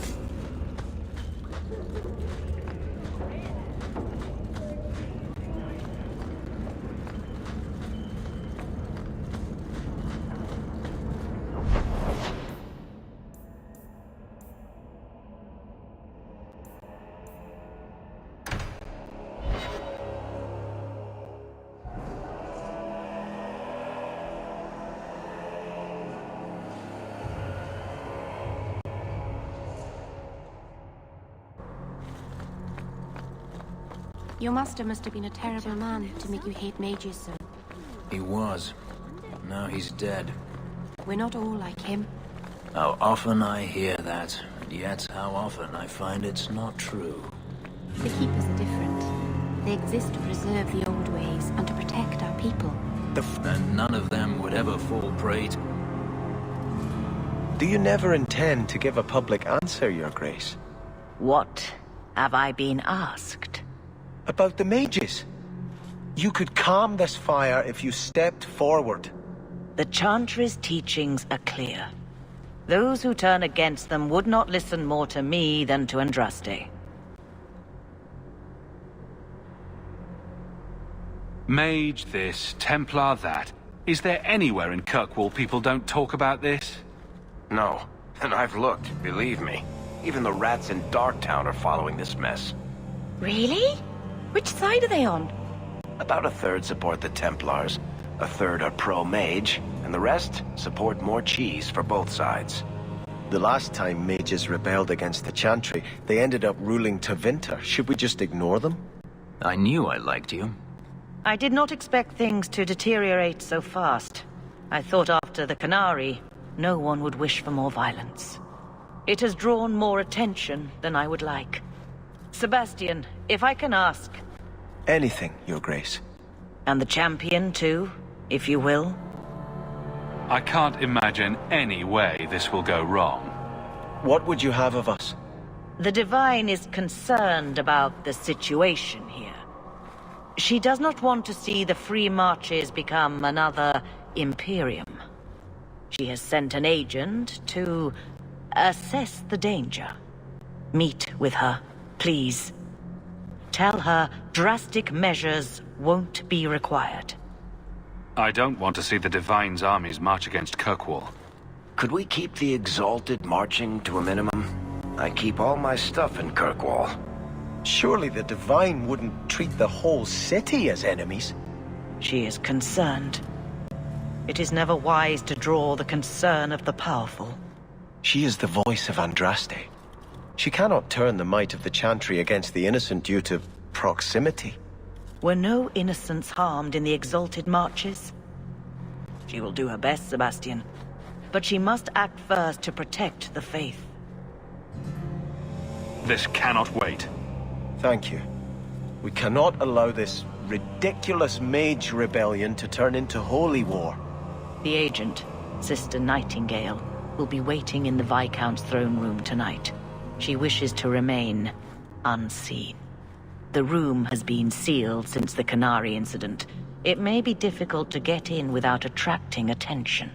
Your master must have been a terrible man to make you hate mages so. He was. Now he's dead. We're not all like him. How often I hear that, and yet how often I find it's not true. The Keepers are different. They exist to preserve the old ways and to protect our people. And none of them would ever fall prey to... Do you never intend to give a public answer, Your Grace? What have I been asked? About the mages. You could calm this fire if you stepped forward. The Chantry's teachings are clear. Those who turn against them would not listen more to me than to Andraste. Mage this, Templar that. Is there anywhere in Kirkwall people don't talk about this? No, and I've looked, believe me. Even the rats in Darktown are following this mess. Really? Which side are they on? About a third support the Templars, a third are pro-mage, and the rest support more cheese for both sides. The last time mages rebelled against the Chantry, they ended up ruling Tevinter. Should we just ignore them? I knew I liked you. I did not expect things to deteriorate so fast. I thought after the Qunari, no one would wish for more violence. It has drawn more attention than I would like. Sebastian, if I can ask... Anything, Your Grace. And the champion, too, if you will? I can't imagine any way this will go wrong. What would you have of us? The Divine is concerned about the situation here. She does not want to see the Free Marches become another Imperium. She has sent an agent to assess the danger. Meet with her, please. Tell her drastic measures won't be required. I don't want to see the Divine's armies march against Kirkwall. Could we keep the Exalted marching to a minimum? I keep all my stuff in Kirkwall. Surely the Divine wouldn't treat the whole city as enemies. She is concerned. It is never wise to draw the concern of the powerful. She is the voice of Andraste. She cannot turn the might of the Chantry against the innocent due to proximity. Were no innocents harmed in the Exalted marches? She will do her best, Sebastian. But she must act first to protect the faith. This cannot wait. Thank you. We cannot allow this ridiculous mage rebellion to turn into holy war. The agent, Sister Nightingale, will be waiting in the Viscount's throne room tonight. She wishes to remain unseen. The room has been sealed since the Qunari incident. It may be difficult to get in without attracting attention.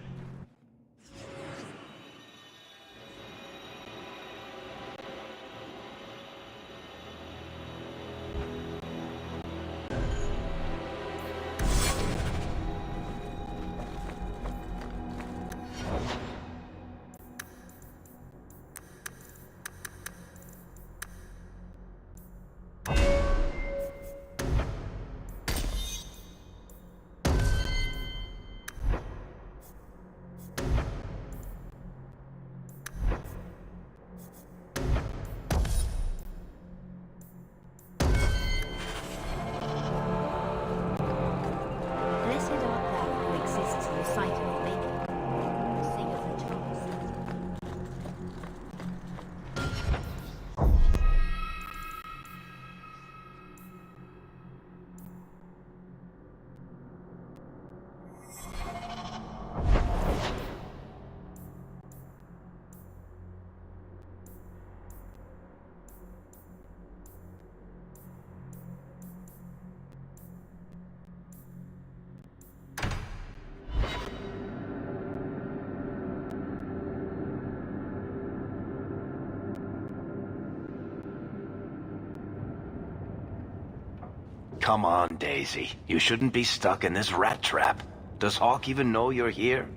Come on, Daisy. You shouldn't be stuck in this rat trap. Does Hawk even know you're here?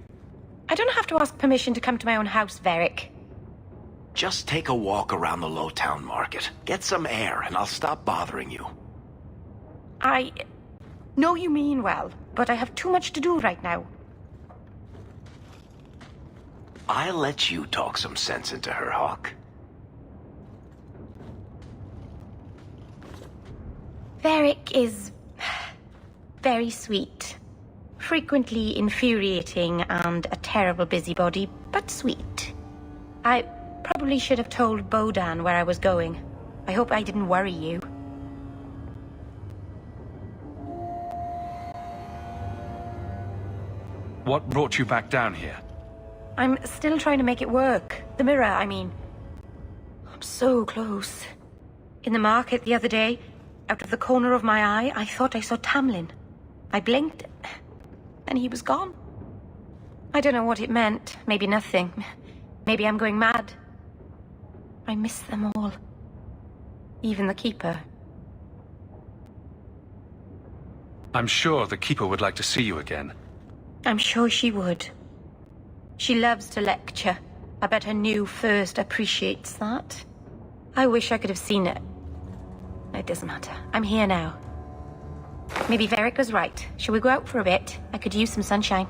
I don't have to ask permission to come to my own house, Varric. Just take a walk around the Lowtown Market. Get some air, and I'll stop bothering you. I know you mean well, but I have too much to do right now. I'll let you talk some sense into her, Hawk. Varric is very sweet. Frequently infuriating and a terrible busybody, but sweet. I probably should have told Bodan where I was going. I hope I didn't worry you. What brought you back down here? I'm still trying to make it work. The mirror, I mean. I'm so close. In the market the other day, out of the corner of my eye, I thought I saw Tamlin. I blinked, and he was gone. I don't know what it meant. Maybe nothing. Maybe I'm going mad. I miss them all. Even the Keeper. I'm sure the Keeper would like to see you again. I'm sure she would. She loves to lecture. I bet her new first appreciates that. I wish I could have seen it. It doesn't matter. I'm here now. Maybe Varric was right. Shall we go out for a bit? I could use some sunshine.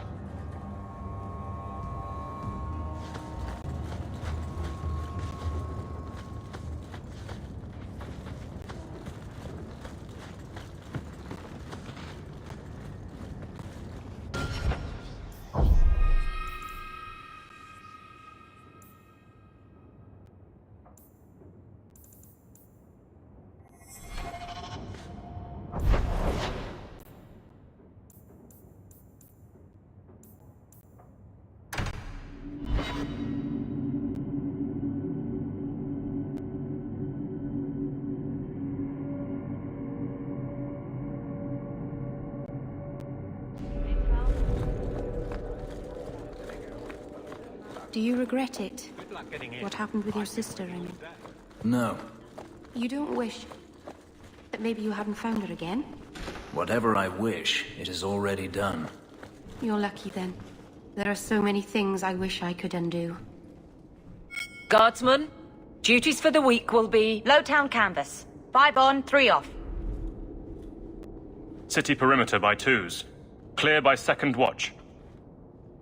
Do you regret it? What happened with your sister, I mean? No. You don't wish that maybe you hadn't found her again? Whatever I wish, it is already done. You're lucky then. There are so many things I wish I could undo. Guardsmen, duties for the week will be... Lowtown canvas. 5 on, 3 off. City perimeter by 2s. Clear by 2nd watch.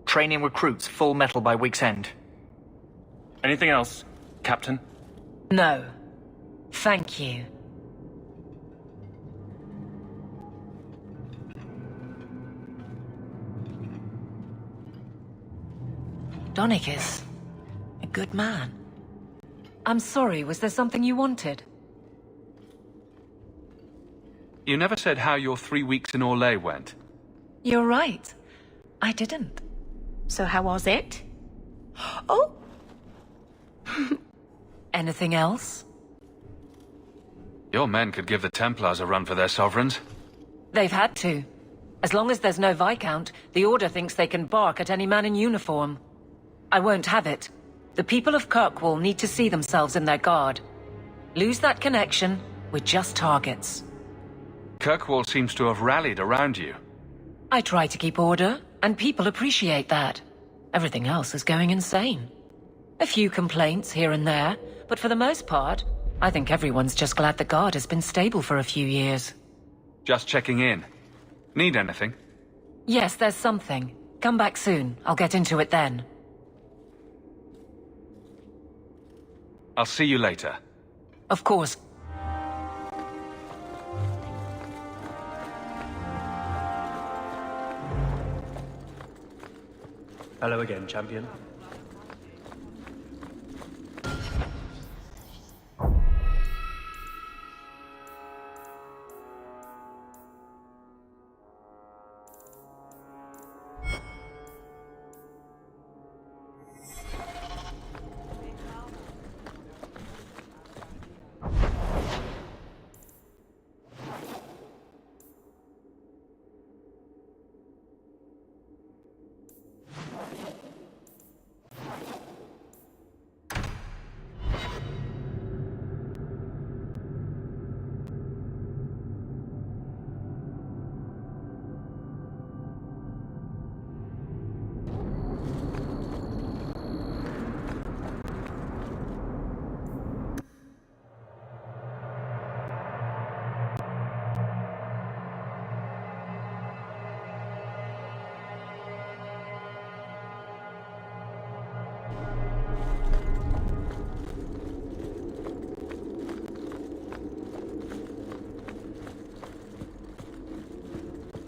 Training recruits full metal by week's end. Anything else, Captain? No. Thank you. Donnick is a good man. I'm sorry, was there something you wanted? You never said how your 3 weeks in Orlais went. You're right. I didn't. So how was it? Oh! Anything else? Your men could give the Templars a run for their sovereigns. They've had to. As long as there's no Viscount, the Order thinks they can bark at any man in uniform. I won't have it. The people of Kirkwall need to see themselves in their guard. Lose that connection, we're just targets. Kirkwall seems to have rallied around you. I try to keep order, and people appreciate that. Everything else is going insane. A few complaints here and there, but for the most part, I think everyone's just glad the guard has been stable for a few years. Just checking in. Need anything? Yes, there's something. Come back soon. I'll get into it then. I'll see you later. Of course. Hello again, champion.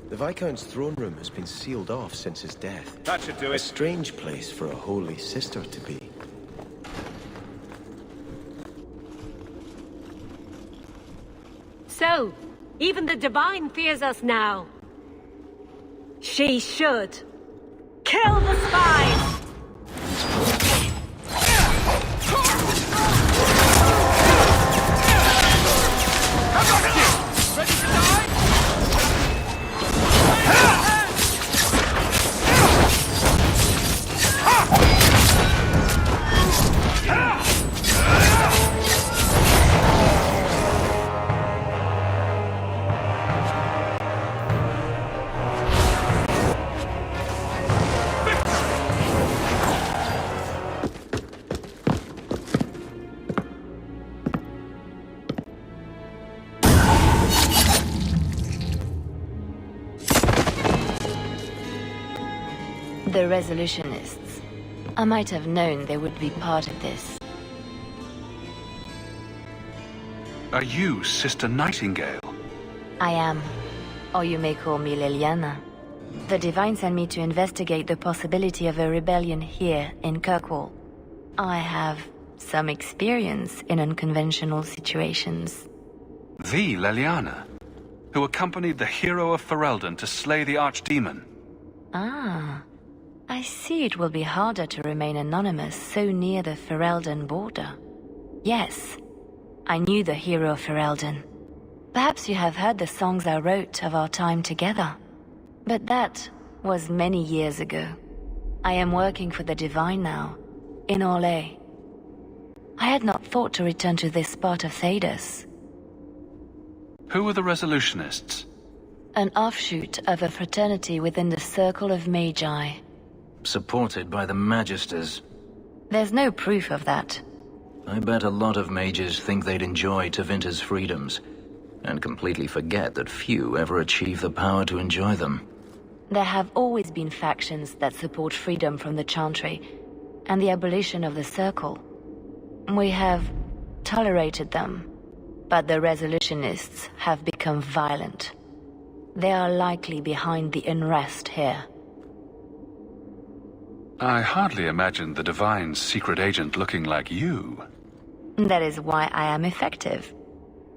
The Viscount's throne room has been sealed off since his death. That should do it. A strange place for a holy sister to be. So, even the Divine fears us now. She should. Kill the spies! The Resolutionists. I might have known they would be part of this. Are you Sister Nightingale? I am. Or you may call me Liliana. The Divine sent me to investigate the possibility of a rebellion here in Kirkwall. I have some experience in unconventional situations. The Liliana, who accompanied the hero of Ferelden to slay the Archdemon. Ah. I see it will be harder to remain anonymous so near the Ferelden border. Yes, I knew the hero of Ferelden. Perhaps you have heard the songs I wrote of our time together. But that was many years ago. I am working for the Divine now, in Orlais. I had not thought to return to this part of Thedas. Who were the Resolutionists? An offshoot of a fraternity within the Circle of Magi. Supported by the Magisters. There's no proof of that. I bet a lot of mages think they'd enjoy Tevinter's freedoms, and completely forget that few ever achieve the power to enjoy them. There have always been factions that support freedom from the Chantry, and the abolition of the Circle. We have tolerated them, but the Resolutionists have become violent. They are likely behind the unrest here. I hardly imagined the Divine's secret agent looking like you. That is why I am effective.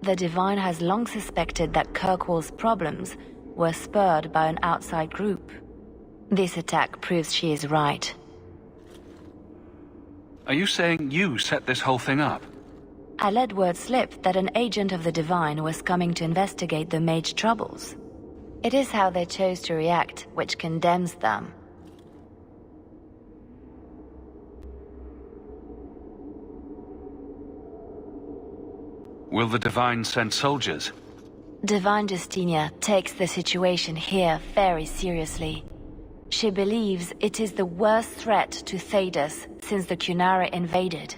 The Divine has long suspected that Kirkwall's problems were spurred by an outside group. This attack proves she is right. Are you saying you set this whole thing up? I let word slip that an agent of the Divine was coming to investigate the Mage troubles. It is how they chose to react which condemns them. Will the Divine send soldiers? Divine Justinia takes the situation here very seriously. She believes it is the worst threat to Thedas since the Qunari invaded.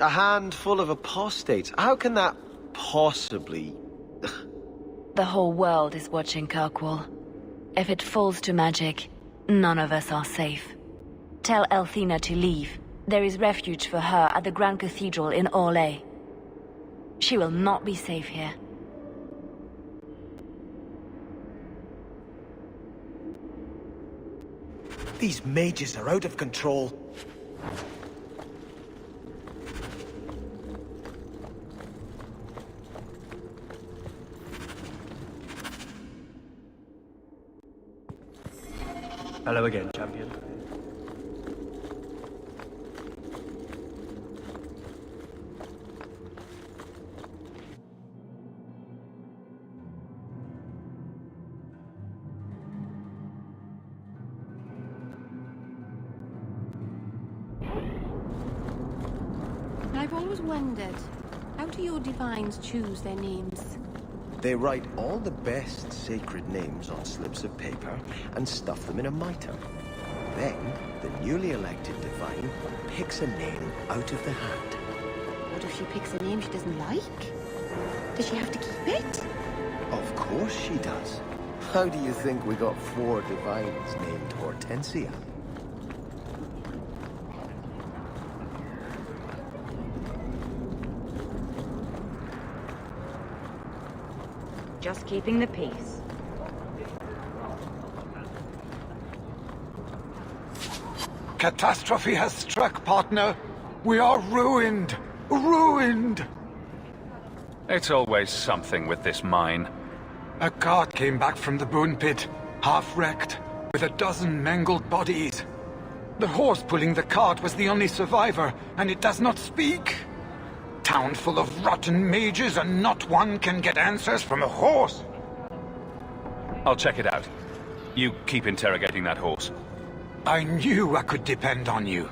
A handful of apostates? How can that possibly... The whole world is watching Kirkwall. If it falls to magic, none of us are safe. Tell Elthina to leave. There is refuge for her at the Grand Cathedral in Orlais. She will not be safe here. These mages are out of control. Hello again, champion. I've always wondered, how do your divines choose their names? They write all the best sacred names on slips of paper and stuff them in a mitre. Then, the newly elected divine picks a name out of the hat. What if she picks a name she doesn't like? Does she have to keep it? Of course she does. How do you think we got 4 divines named Hortensia? Just keeping the peace. Catastrophe has struck, partner. We are ruined. Ruined! It's always something with this mine. A cart came back from the Boon Pit, half-wrecked, with a dozen mangled bodies. The horse pulling the cart was the only survivor, and it does not speak. Town full of rotten mages, and not one can get answers from a horse. I'll check it out. You keep interrogating that horse. I knew I could depend on you.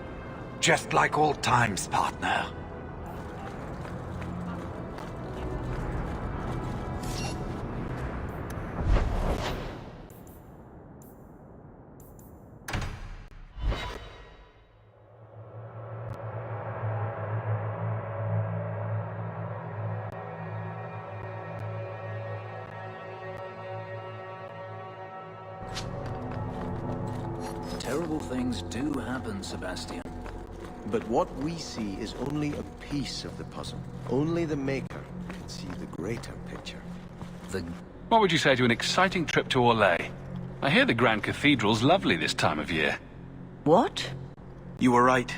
Just like old times, partner. Terrible things do happen, Sebastian. But what we see is only a piece of the puzzle. Only the Maker can see the greater picture. What would you say to an exciting trip to Orlais? I hear the Grand Cathedral's lovely this time of year. What? You were right.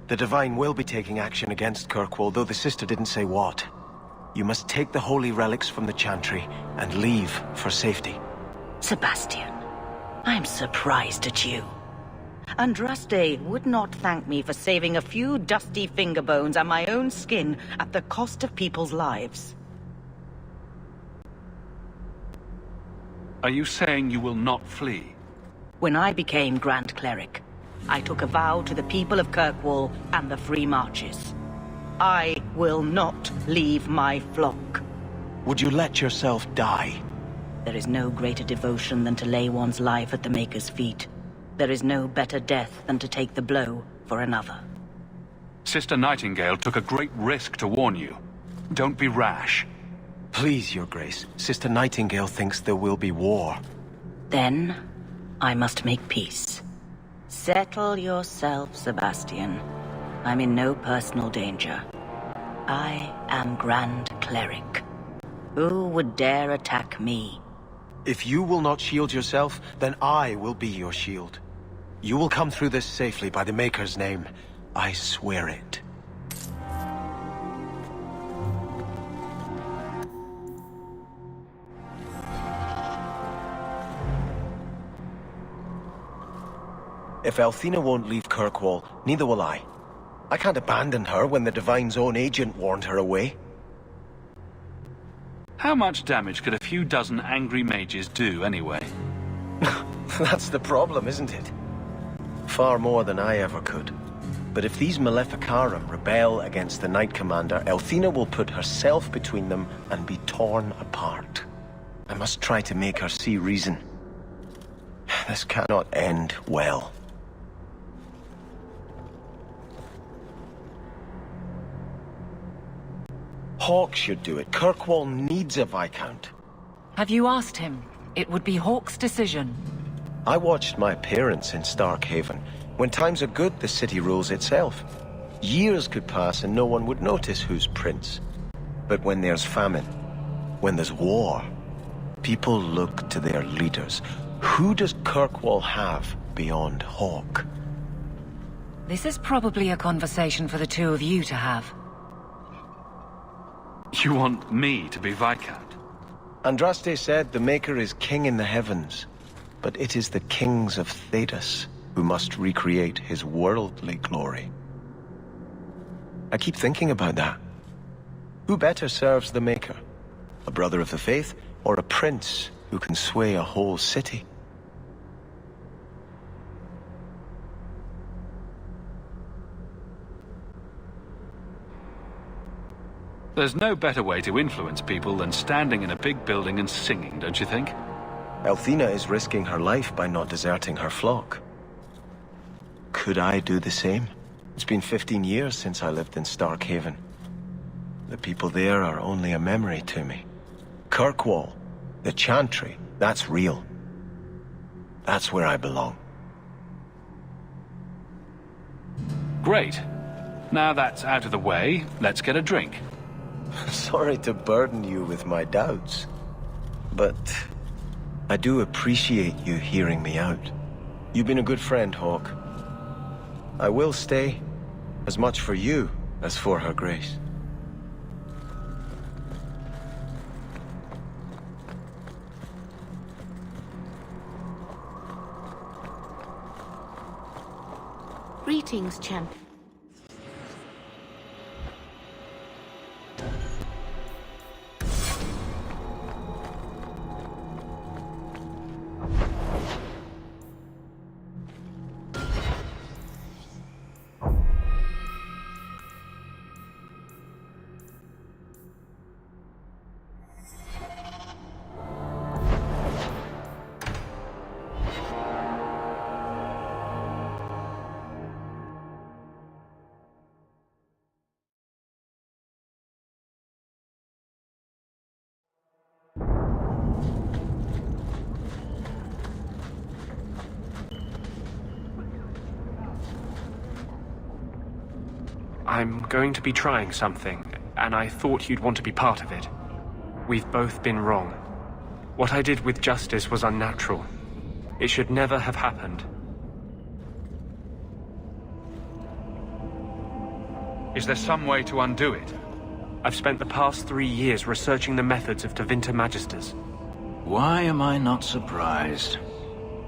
The Divine will be taking action against Kirkwall, though the sister didn't say what. You must take the holy relics from the Chantry and leave for safety. Sebastian, I'm surprised at you. Andraste would not thank me for saving a few dusty finger bones and my own skin at the cost of people's lives. Are you saying you will not flee? When I became Grand Cleric, I took a vow to the people of Kirkwall and the Free Marches. I will not leave my flock. Would you let yourself die? There is no greater devotion than to lay one's life at the Maker's feet. There is no better death than to take the blow for another. Sister Nightingale took a great risk to warn you. Don't be rash. Please, Your Grace. Sister Nightingale thinks there will be war. Then, I must make peace. Settle yourself, Sebastian. I'm in no personal danger. I am Grand Cleric. Who would dare attack me? If you will not shield yourself, then I will be your shield. You will come through this safely by the Maker's name. I swear it. If Althena won't leave Kirkwall, neither will I. I can't abandon her when the Divine's own agent warned her away. How much damage could a few dozen angry mages do, anyway? That's the problem, isn't it? Far more than I ever could. But if these Maleficarum rebel against the Knight Commander, Althena will put herself between them and be torn apart. I must try to make her see reason. This cannot end well. Hawke should do it. Kirkwall needs a Viscount. Have you asked him? It would be Hawke's decision. I watched my parents in Starkhaven. When times are good, the city rules itself. Years could pass and no one would notice who's prince. But when there's famine, when there's war, people look to their leaders. Who does Kirkwall have beyond Hawke? This is probably a conversation for the two of you to have. You want me to be Viscount? Andraste said the Maker is king in the heavens, but it is the kings of Thedas who must recreate his worldly glory. I keep thinking about that. Who better serves the Maker? A brother of the faith, or a prince who can sway a whole city? There's no better way to influence people than standing in a big building and singing, don't you think? Althena is risking her life by not deserting her flock. Could I do the same? It's been 15 years since I lived in Starkhaven. The people there are only a memory to me. Kirkwall, the Chantry, that's real. That's where I belong. Great. Now that's out of the way, let's get a drink. Sorry to burden you with my doubts, but I do appreciate you hearing me out. You've been a good friend, Hawke. I will stay, as much for you as for Her Grace. Greetings, champion. I'm going to be trying something, and I thought you'd want to be part of it. We've both been wrong. What I did with Justice was unnatural. It should never have happened. Is there some way to undo it? I've spent the past 3 years researching the methods of Tevinter Magisters. Why am I not surprised?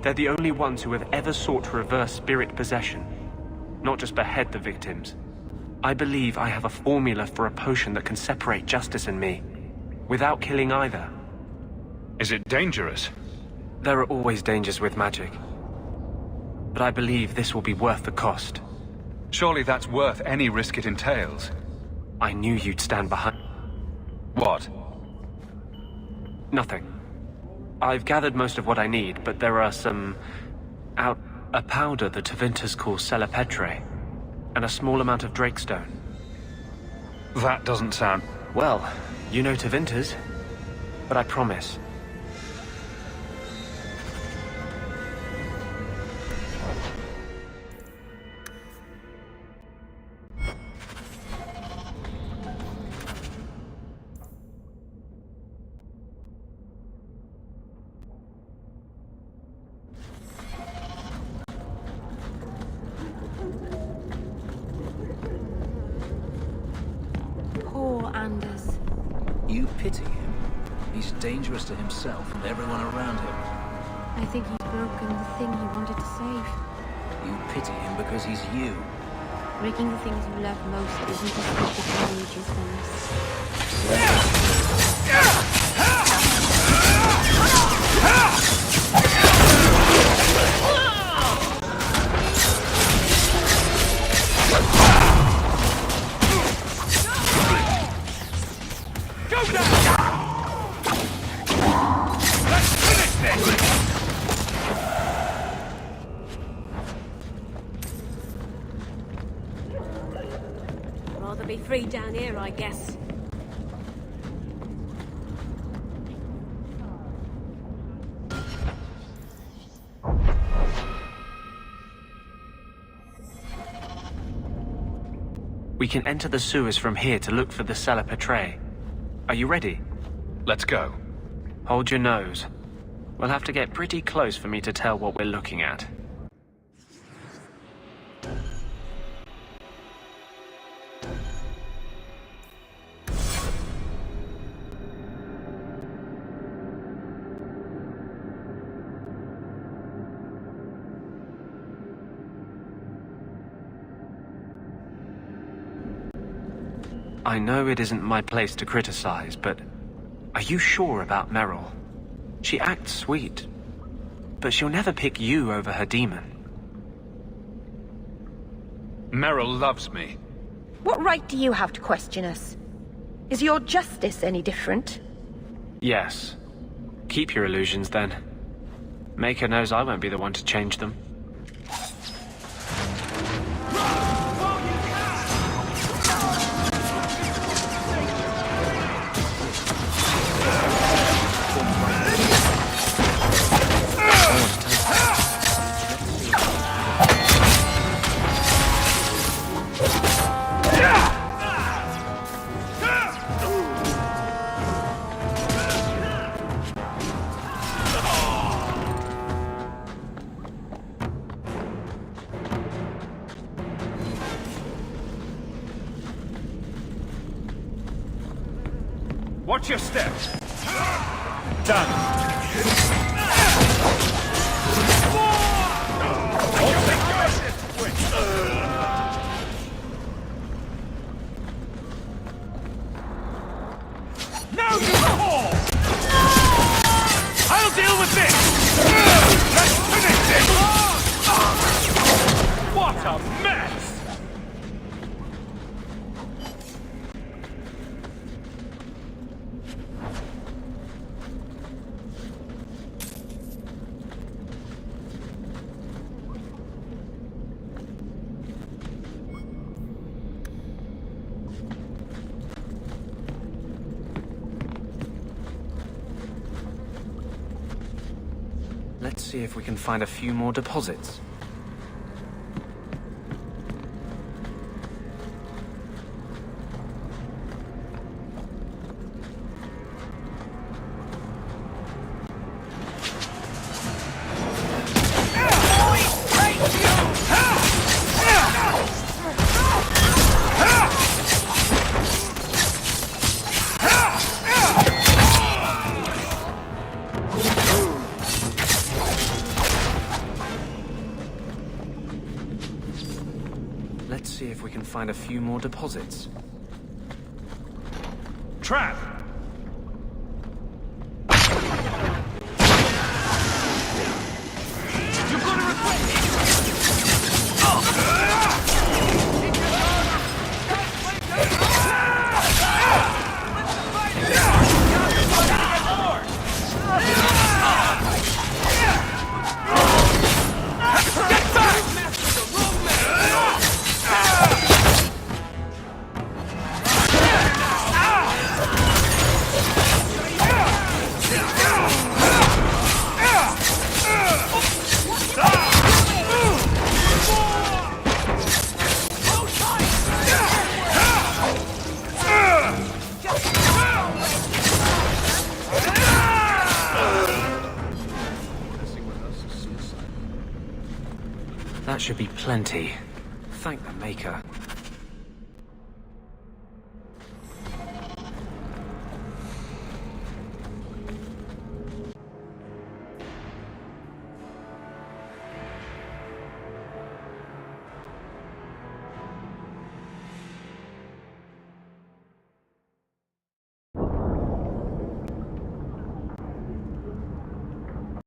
They're the only ones who have ever sought to reverse spirit possession, not just behead the victims. I believe I have a formula for a potion that can separate Justice and me, without killing either. Is it dangerous? There are always dangers with magic. but I believe this will be worth the cost. Surely that's worth any risk it entails. I knew you'd stand behind... What? Nothing. I've gathered most of what I need, but there are some... a powder the Tevinters call Celepetre, and a small amount of Drakestone. That doesn't sound... Well, you know Tevinters, but I promise. Poor Anders. You pity him. He's dangerous to himself and everyone around him. I think he's broken the thing he wanted to save. You pity him because he's you. Breaking the things you love most isn't as big a damage as this. Go now! Let's finish this! Rather be free down here, I guess. We can enter the sewers from here to look for the Celepetre. Are you ready? Let's go. Hold your nose. We'll have to get pretty close for me to tell what we're looking at. I know it isn't my place to criticize, but are you sure about Meryl? She acts sweet, but she'll never pick you over her demon. Meryl loves me. What right do you have to question us? Is your justice any different? Yes. Keep your illusions, then. Maker knows I won't be the one to change them. Watch your step. Done. Now you fall! I'll deal with this! Let's finish this! What a mess! Let's see if we can find a few more deposits. Let's see if we can find a few more deposits. Trap! You've got to replace! should be plenty. Thank the Maker.